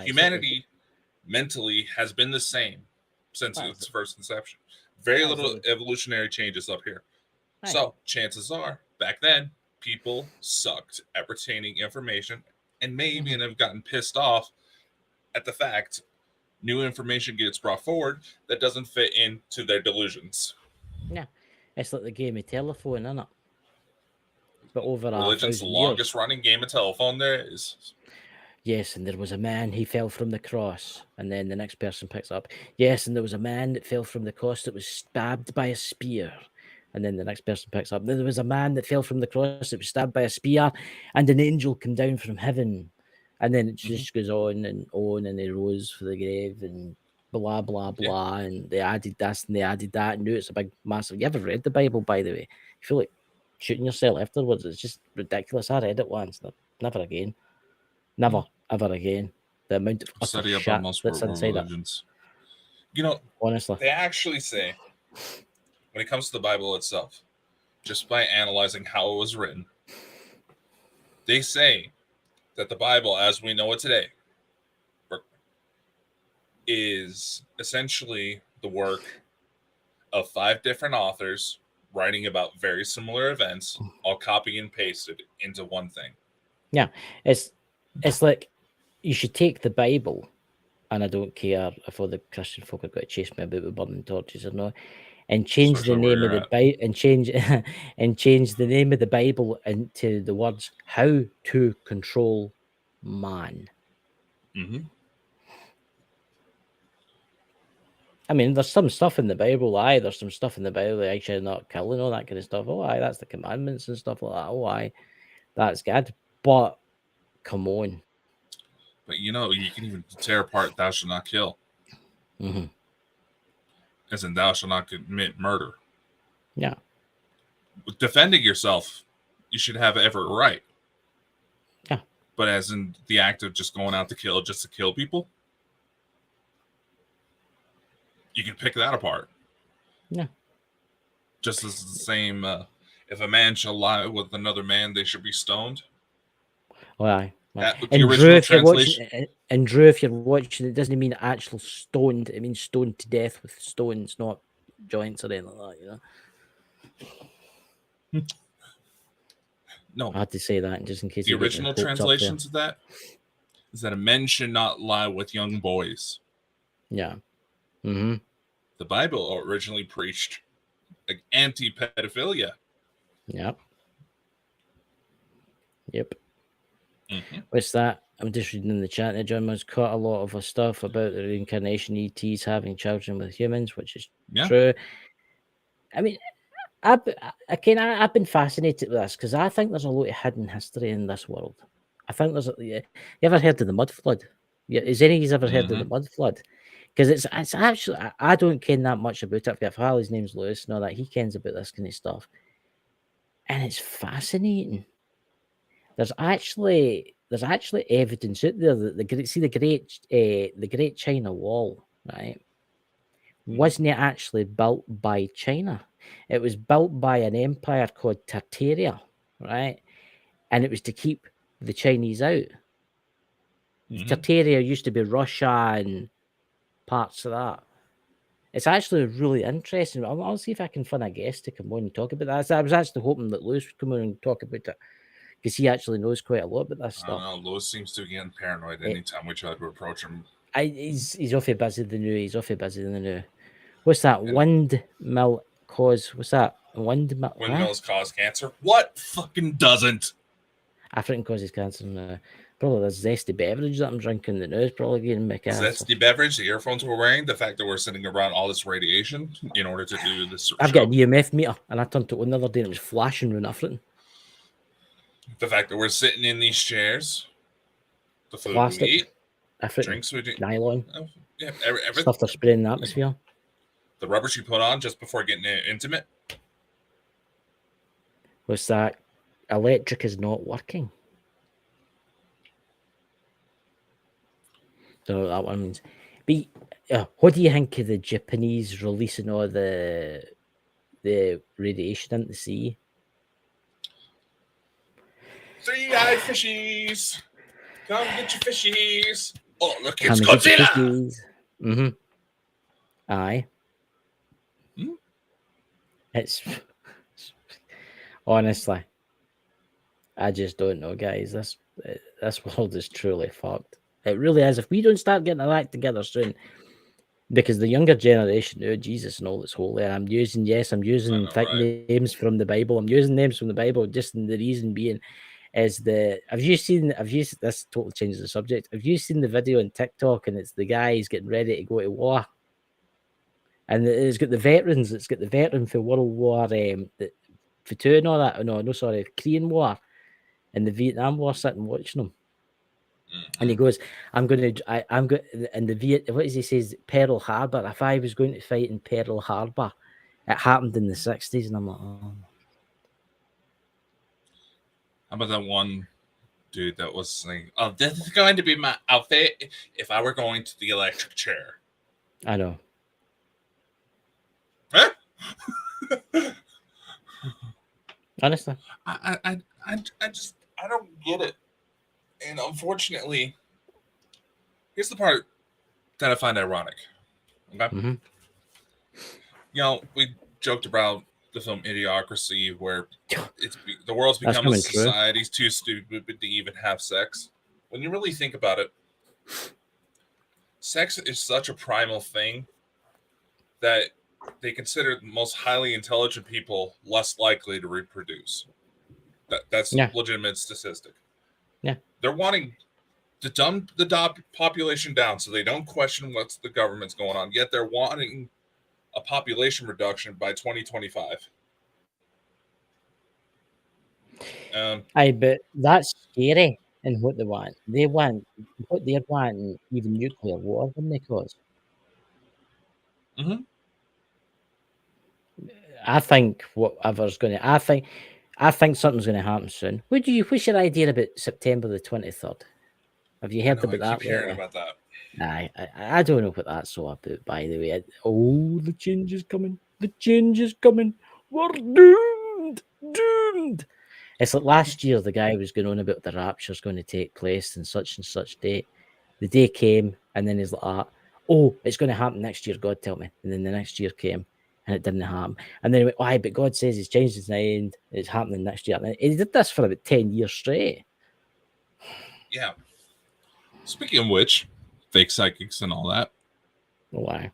Humanity mentally has been the same since its first inception. Very little evolutionary changes up here. So chances are, back then, people sucked at retaining information and may even have gotten pissed off at the fact new information gets brought forward that doesn't fit into their delusions. Yeah, it's like the game of telephone, isn't it? But over religion's the longest running game of telephone there is. Yes, and there was a man, he fell from the cross. And then the next person picks up. Yes, and there was a man that fell from the cross that was stabbed by a spear. And then the next person picks up. There was a man that fell from the cross that was stabbed by a spear, and an angel came down from heaven. And then it just goes on, and he rose for the grave, and blah, blah, blah. And they added this and they added that. And now it's a big, massive. You ever read the Bible, by the way? You feel like shooting yourself afterwards. It's just ridiculous. I read it once. Never again. Never, ever again. The amount of study up shit on most that's inside religions. You know, honestly, they actually say when it comes to the Bible itself, just by analyzing how it was written, they say that the Bible, as we know it today, is essentially the work of 5 different authors writing about very similar events, all copy and pasted into one thing. Yeah, it's like you should take the Bible, and I don't care if all the Christian folk are going to chase me about with burning torches or not, and change the name of the Bible and change the name of the Bible into the words "How to Control Man." I mean, there's some stuff in the Bible. There's some stuff in the Bible like actually not killing, all that kind of stuff. Oh, that's the commandments and stuff like that. Oh, that's good. But come on. But you know, you can even tear apart "Thou shalt not kill," as in "Thou shalt not commit murder." Yeah. With defending yourself, you should have every right. Yeah. But as in the act of just going out to kill, just to kill people, you can pick that apart. Yeah. Just as the same, if a man shall lie with another man, they should be stoned. Well, aye. The And Drew, original if you're watching, translation. and Drew, if you're watching, it doesn't mean actual stoned. It means stoned to death with stones, not joints or anything like that. You know. No, I had to say that just in case the you get original your hopes up there. translations of that is that a man should not lie with young boys. Yeah. Mm-hmm. The Bible originally preached like anti-pedophilia. Yep. Yep. Mm-hmm. What's that? I'm just reading in the chat there. John was caught a lot of stuff about the reincarnation ETs having children with humans, which is true. I mean, I've been fascinated with this because I think there's a lot of hidden history in this world. I think there's you ever heard of the mud flood? Yeah, has any of you ever heard of the mud flood? Because it's actually I don't ken that much about it. If his name's Lewis and all that, he kens about this kind of stuff, and it's fascinating. There's actually evidence out there that the Great China Wall, right, wasn't it actually built by China? It was built by an empire called Tartaria, right? And it was to keep the Chinese out. Tartaria used to be Russia and parts of that. It's actually really interesting. I'll see if I can find a guest to come on and talk about that. I was actually hoping that Lewis would come on and talk about it because he actually knows quite a lot about this stuff. I don't know. Lewis seems to be getting paranoid anytime we try to approach him. He's awfully busy than the new. What's that? Windmill cause? What's that? Windmills cause cancer? What fucking doesn't? African causes cancer now. Probably the zesty beverage that I'm drinking that now is probably getting me cancer. Zesty beverage, the earphones we're wearing, the fact that we're sitting around all this radiation in order to do this. I've got an EMF meter and I turned it on the other day and it was flashing around everything. The fact that we're sitting in these chairs, the food plastic, we eat, everything, drinks we drink, nylon, everything. Stuff they're spraying in the atmosphere. The rubbers you put on just before getting intimate. What's that? Electric is not working. Don't know what that one means. But what do you think of the Japanese releasing all the radiation into the sea? 3-eyed fishies, come get your fishies. Oh, look, it's Godzilla. Mm-hmm. Aye. It's honestly, I just don't know, guys. This world is truly fucked. It really is. If we don't start getting our act together soon, because the younger generation, oh Jesus and all that's holy. And I'm using names from the Bible. I'm using names from the Bible, just in the reason being is this totally changes the subject. Have you seen the video on TikTok and it's the guys getting ready to go to war? And it's got the veterans. It's got the veteran for World War for two and all that. No, sorry, Korean War and the Vietnam War, sitting watching them. And he goes, I'm going. And what does he says? Pearl Harbor. If I was going to fight in Pearl Harbor, it happened in the 60s, and I'm like, oh. How about that one dude that was saying, "Oh, this is going to be my outfit if I were going to the electric chair." I know. Huh? Honestly, I don't get it. And unfortunately, here's the part that I find ironic. Okay? Mm-hmm. You know, we joked about the film Idiocracy, where the world's become a society's too stupid to even have sex. When you really think about it, sex is such a primal thing that they consider the most highly intelligent people less likely to reproduce. That's a legitimate statistic. Yeah. They're wanting to dumb the population down so they don't question what's the government's going on. Yet they're wanting a population reduction by 2025. But that's scary in what they want. What they're wanting, even nuclear war, wouldn't they cause? Mm-hmm. I think whatever's going to. I think something's going to happen soon. What's your idea about September the 23rd? Have you heard about that? I keep hearing about that. I don't know what that's all about, by the way. The change is coming. The change is coming. We're doomed. It's like last year, the guy was going on about the rapture's going to take place in such and such date. The day came, and then he's like, oh, it's going to happen next year, God tell me. And then the next year came, and it didn't happen. And then he went, why? But God says he's changed his mind. It's happening next year. And he did this for about 10 years straight. Yeah. Speaking of which, fake psychics and all that. Why?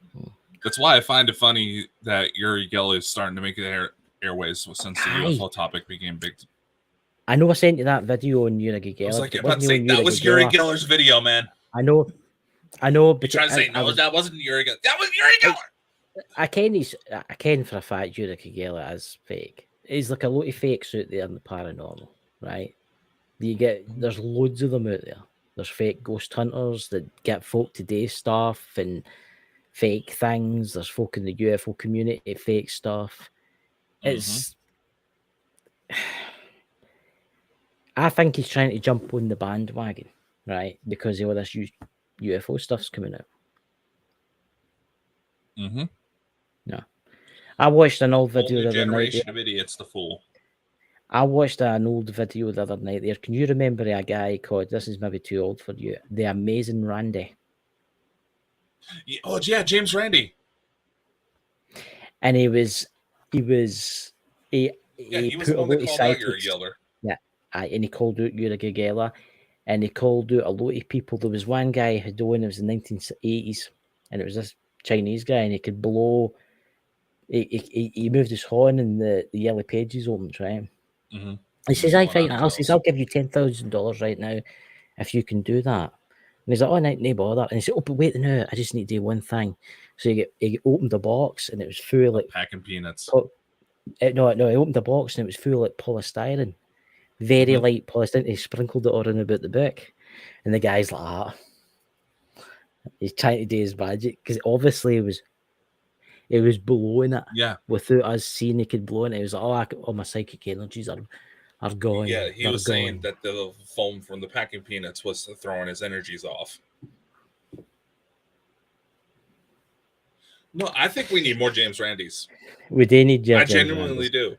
That's why I find it funny that Uri Geller is starting to make the airways since the UFO topic became big. I know I sent you that video on Uri Geller. I was like, about to say, that was Uri Geller's video, man. I know. But you're trying to say, no, that wasn't Uri Geller. That was Uri Geller. I ken for a fact Uri Geller is fake. He's like a lot of fakes out there in the paranormal, right? There's loads of them out there. There's fake ghost hunters that get folk to do stuff and fake things. There's folk in the UFO community, fake stuff. It's I think he's trying to jump on the bandwagon, right? Because all this UFO stuff's coming out. No. I watched an old video the other night. Generation of idiots, the fool. I watched an old video the other night there. Can you remember a guy called, this is maybe too old for you, The Amazing Randy? Oh, yeah, James Randi. And he was he was the one that called out Uri Geller. Yeah, and he called out Uri Geller, and he called out a lot of people. There was one guy who it was in the 1980s, and it was this Chinese guy, and he could blow. He moved his horn, and the yellow pages opened, right? He says, "I find I'll give you $10,000 right now if you can do that." And he's like, "Oh, no bother." And he said, "Oh, but wait, no, I just need to do one thing." So he opened the box, and it was full like packing peanuts. No, he opened the box, and it was full like polystyrene, very light polystyrene. He sprinkled it all in about the book, and the guy's like, he's trying to do his magic because obviously it was blowing it. Yeah. Without us seeing he could blow it. It was like, all my psychic energies are going. Yeah, he was saying that the foam from the packing peanuts was throwing his energies off. No, I think we need more James Randys. We do need James. I genuinely do.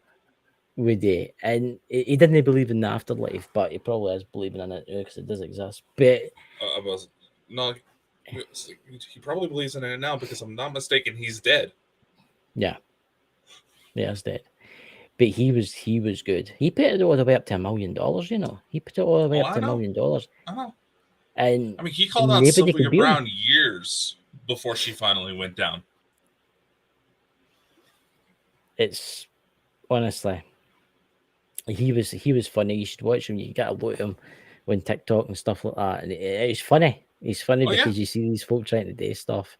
We do. And he didn't believe in the afterlife, but he probably is believing in it because it does exist. But he probably believes in it now because I'm not mistaken, he's dead. Yeah, he's dead. But he was good. He put it all the way up to $1 million. You know, he put it all the way up to $1 million. And I mean, he called out Sylvia Brown years before she finally went down. It's honestly, he was funny. You should watch him. You get a look at him on TikTok and stuff like that, and it's funny. He's funny because you see these folk trying to do stuff,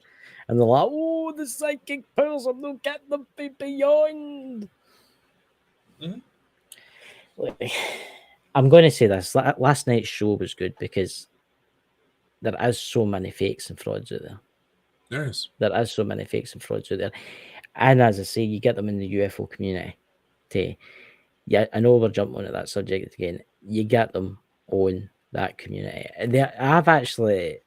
and they're like, "Oh, the psychic powers of no get them beyond." I'm going to say this: last night's show was good because there is so many fakes and frauds out there. There is so many fakes and frauds out there, and as I say, you get them in the UFO community. Yeah, I know we're jumping onto that subject again. You get them on that community.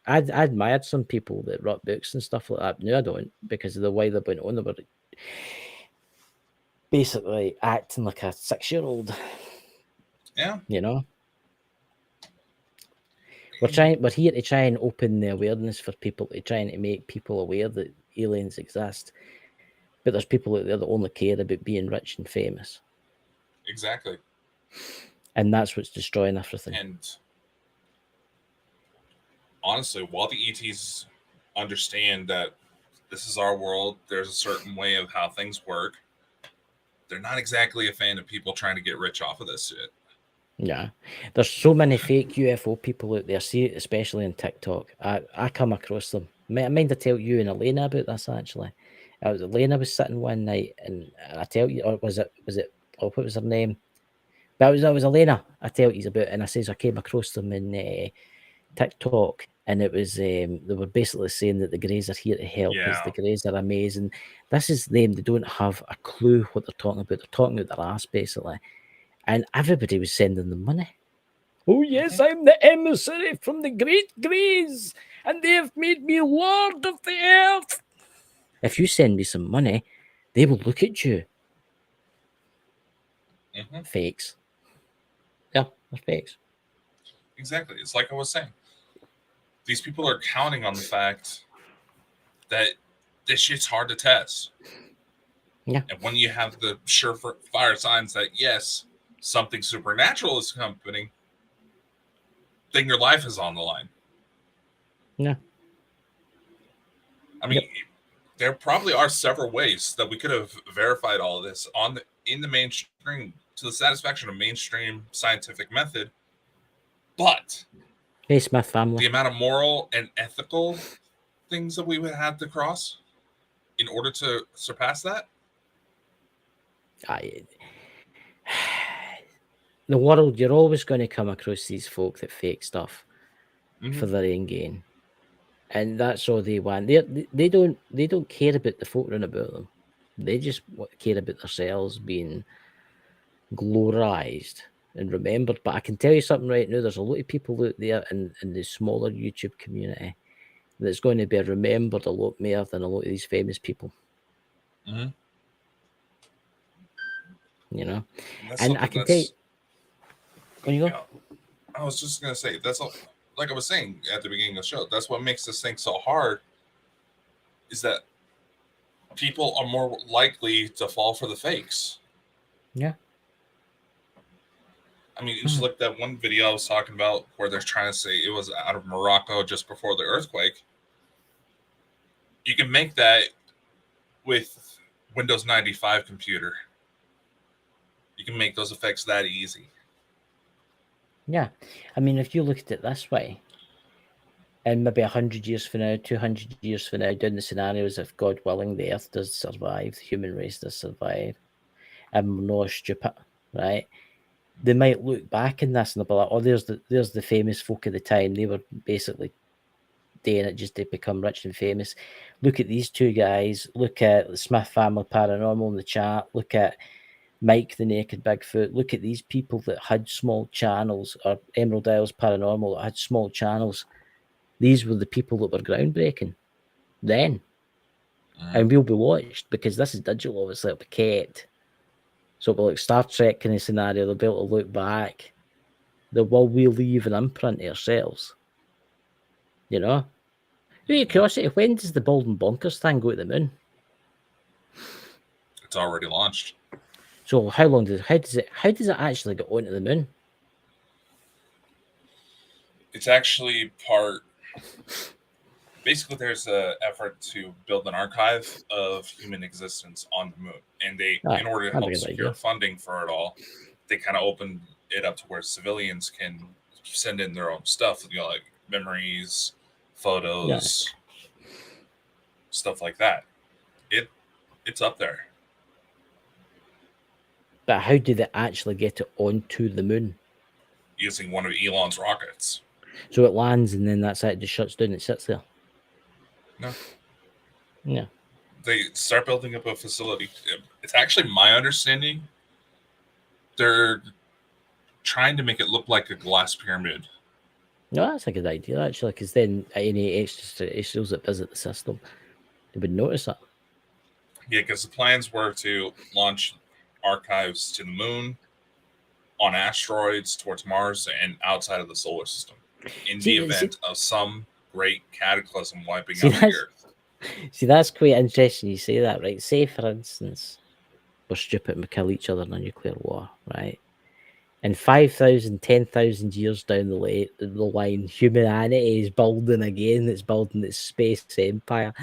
I admired some people that wrote books and stuff like that. No, I don't, because of the way they've been on. They were basically acting like a 6-year-old. Yeah, you know. We're here to try and open the awareness for people, to trying to make people aware that aliens exist. But there's people out there that only care about being rich and famous. Exactly. And that's what's destroying everything. And honestly, while the ETs understand that this is our world, there's a certain way of how things work, they're not exactly a fan of people trying to get rich off of this shit. Yeah. There's so many fake UFO people out there, see, especially on TikTok. I come across them. I mind to tell you and Elena about this, actually. Elena was sitting one night, and I tell you, or was it, what was her name? But it was Elena, I tell you about, and I says I came across them in TikTok, and it was, they were basically saying that the Greys are here to help us, the Greys are amazing. This is them, they don't have a clue what they're talking about. They're talking about their ass, basically. And everybody was sending them money. Oh, yes, I'm the emissary from the Great Greys, and they have made me Lord of the Earth. If you send me some money, they will look at you fakes. Yeah, they're fakes. Exactly. It's like I was saying. These people are counting on the fact that this shit's hard to test. Yeah. And when you have the surefire signs that, yes, something supernatural is happening, then your life is on the line. Yeah. I mean, there probably are several ways that we could have verified all of this in the mainstream to the satisfaction of mainstream scientific method, but Hey, Smith family. the amount of moral and ethical things that we would have to cross in order to surpass that. The world, you're always going to come across these folk that fake stuff for their own gain, and that's all they want. They don't care about the folk around about them. They just care about themselves being glorified and remembered. But I can tell you something right now: there's a lot of people out there in the smaller YouTube community that's going to be remembered a lot more than a lot of these famous people. You know, and I can tell you. When you go, I was just gonna say that's all, like I was saying at the beginning of the show. That's what makes this thing so hard. Is that people are more likely to fall for the fakes. Yeah. I mean, just look at that one video I was talking about where they're trying to say it was out of Morocco just before the earthquake. You can make that with Windows 95 computer. You can make those effects that easy. Yeah. I mean, if you look at it this way, and maybe 100 years from now, 200 years from now, down the scenarios, if God willing, the earth does survive, the human race does survive, and we're not stupid, right? They might look back in this and they'll be like, oh, there's the famous folk of the time. They were basically doing it just to become rich and famous. Look at these two guys. Look at the Smith Family Paranormal in the chat. Look at Mike the Naked Bigfoot. Look at these people that had small channels, or Emerald Isles Paranormal that had small channels. These were the people that were groundbreaking then. And we'll be watched because this is digital, obviously, it'll be kept. So it'll be like Star Trek kind of scenario, they'll be able to look back. Will we leave an imprint ourselves? You know? Out of curiosity, when does the Bald Bonkers thing go to the moon? It's already launched. So how does it actually get onto the moon? It's actually basically there's an effort to build an archive of human existence on the moon. And in order to help secure funding for it all, they kind of opened it up to where civilians can send in their own stuff, like memories, photos, stuff like that. It's up there. But how do they actually get it onto the moon? Using one of Elon's rockets. So it lands and then that's it, it just shuts down, it sits there? No. Yeah. They start building up a facility. It's actually my understanding they're trying to make it look like a glass pyramid. No, that's a good idea, actually, because then any extraterrestrials that visit the system, they would notice that. Yeah, because the plans were to launch archives to the moon, on asteroids, towards Mars, and outside of the solar system in the event of some great cataclysm wiping out the Earth. See, that's quite interesting you say that, right? Say, for instance, we're stupid and we kill each other in a nuclear war, right? And 5,000, 10,000 years down the line, humanity is building again. It's building its space empire.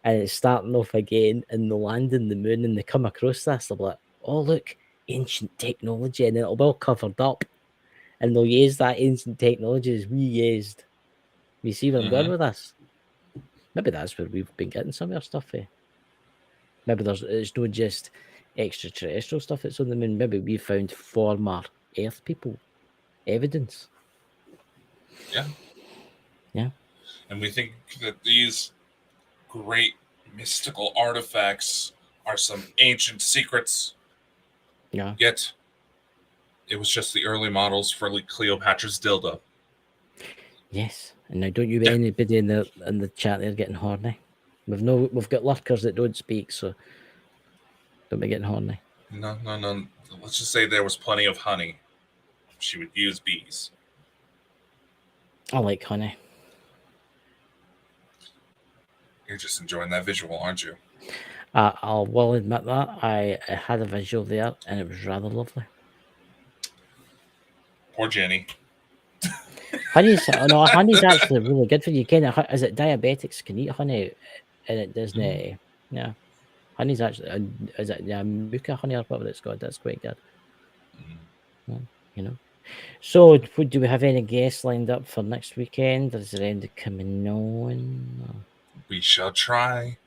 And it's starting off again, and they'll land in the moon, and they come across this. They'll be like, oh, look, ancient technology. And it'll be all covered up. And they'll use that ancient technology as we used. You see where I'm going with this? Maybe that's where we've been getting some of our stuff here. Maybe it's not just extraterrestrial stuff that's on the moon. Maybe we found former Earth people evidence. Yeah. Yeah. And we think that these great mystical artifacts are some ancient secrets. Yeah. Yet, it was just the early models for Cleopatra's dildo. Yes. And now don't you anybody in the chat there getting horny. We've got lurkers that don't speak, so don't be getting horny. No. Let's just say there was plenty of honey. She would use bees. I like honey. You're just enjoying that visual, aren't you? I'll well admit that I had a visual there, and it was rather lovely. Poor Jenny. Honey's actually really good for you. Is it diabetics can eat honey, and it doesn't. Yeah, honey's actually is it Muka honey or whatever it's called? That's quite good. Yeah, So, do we have any guests lined up for next weekend? Or is there any coming on? We shall try.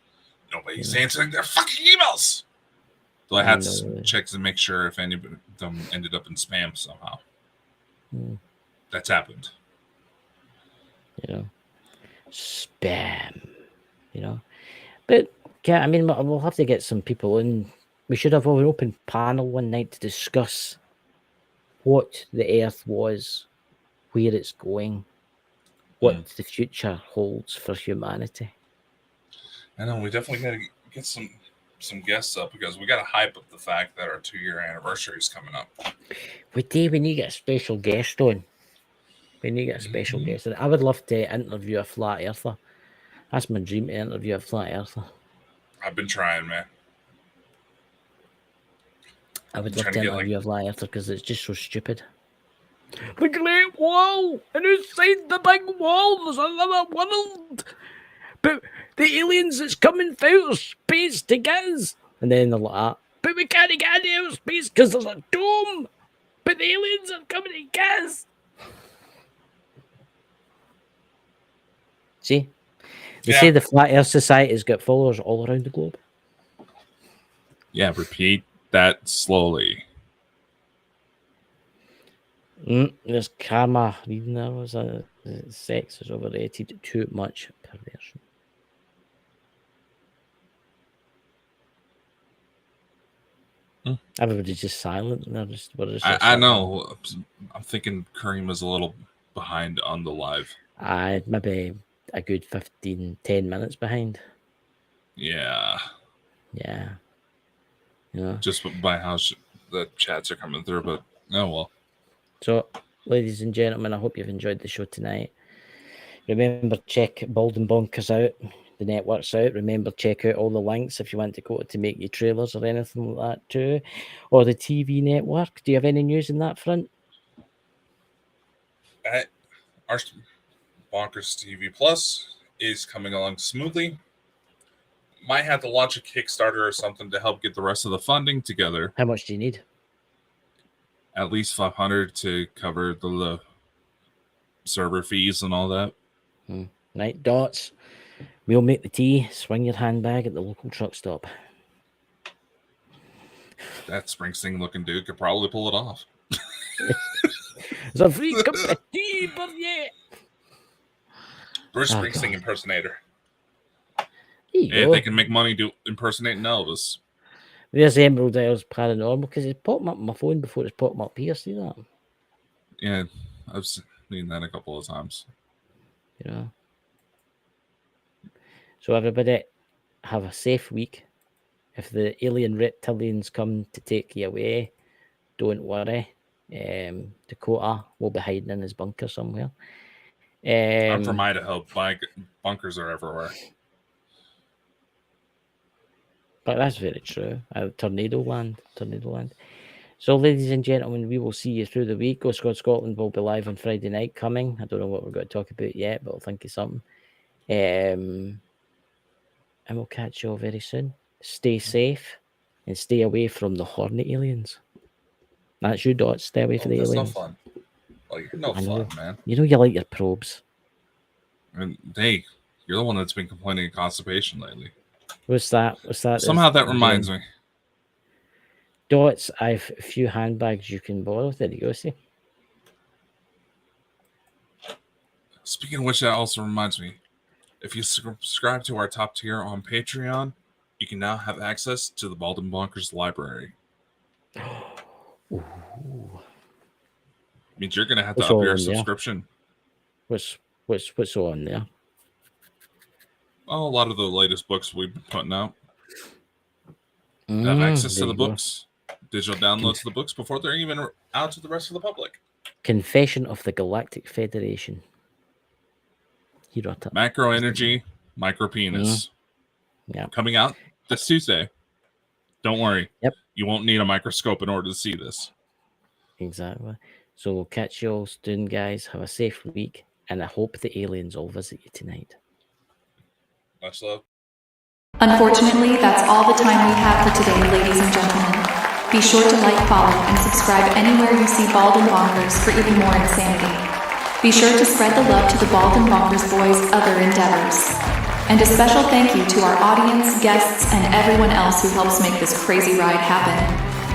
Nobody's answering their fucking emails. So I had to check to make sure if any of them ended up in spam somehow. That's happened. Spam. But yeah, I mean, we'll have to get some people in. We should have an open panel one night to discuss what the Earth was, where it's going, what the future holds for humanity. I know we definitely got to get some guests up because we got to hype up the fact that our 2-year anniversary is coming up. We need to get a special guest on. We need to get a special guest on. I would love to interview a flat earther. That's my dream, to interview a flat earther. I've been trying, man. I would love to interview a flat earther because it's just so stupid. The Great Wall, and inside the big wall there's another world. But the aliens that's coming through space to get us. And then they're like that. But we can't get out of space because there's a dome. But the aliens are coming to get us. See? They say the Flat Earth Society has got followers all around the globe. Yeah, repeat that slowly. There's karma reading there. Was sex is overrated, too much perversion. Everybody's just silent. I know. I'm thinking Kareem is a little behind on the live. Maybe a good 10 minutes behind. Yeah. Just by how the chats are coming through, but oh well. So, ladies and gentlemen, I hope you've enjoyed the show tonight. Remember, check Bald and Bonkers out. The network's out. Remember, check out all the links if you want to go to make your trailers or anything like that too. Or the TV network. Do you have any news in that front? Our Bonkers TV Plus is coming along smoothly. Might have to launch a Kickstarter or something to help get the rest of the funding together. How much do you need? At least 500 to cover the server fees and all that. Right, Dots. We'll make the tea. Swing your handbag at the local truck stop. That Springsteen looking dude could probably pull it off. There's a free cup of tea for you. Bruce Springsteen impersonator. If they can make money impersonating Elvis. There's Emerald Isles Paranormal because it's popping up on my phone before it's popping up here. See that? Yeah, I've seen that a couple of times. So everybody, have a safe week. If the alien reptilians come to take you away, don't worry. Dakota will be hiding in his bunker somewhere. I'm from Idaho. Bunkers are everywhere. But that's very true. Tornado land. So, ladies and gentlemen, we will see you through the week. Go Scotland will be live on Friday night coming. I don't know what we're going to talk about yet, but I'll think of something. And we'll catch you all very soon. Stay safe and stay away from the horny aliens. That's you, Dots. Stay away from the aliens. That's no fun. Well, you're no fun, man. You know you like your probes. And hey, you're the one that's been complaining of constipation lately. What's that? Somehow that reminds me. Dots, I've a few handbags you can borrow. There you go, see. Speaking of which, that also reminds me. If you subscribe to our top tier on Patreon, you can now have access to the Bald and Bonkers library. Ooh. Means you're going to have to up your subscription. What's on there? Oh, a lot of the latest books we've been putting out. Have access to the books. digital downloads of the books before they're even out to the rest of the public. Confession of the Galactic Federation. He wrote it. Macro energy, micro penis. Yeah. Coming out this Tuesday. Don't worry. Yep. You won't need a microscope in order to see this. Exactly. So we'll catch you all soon, guys. Have a safe week. And I hope the aliens all visit you tonight. Much love. Unfortunately, that's all the time we have for today, ladies and gentlemen. Be sure to like, follow, and subscribe anywhere you see Bald and Bonkers for even more insanity. Be sure to spread the love to the Bald and Bonkers boys' other endeavors. And a special thank you to our audience, guests, and everyone else who helps make this crazy ride happen.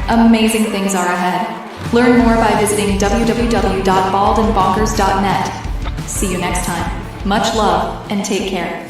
Amazing things are ahead. Learn more by visiting www.baldandbonkers.net. See you next time. Much love and take care.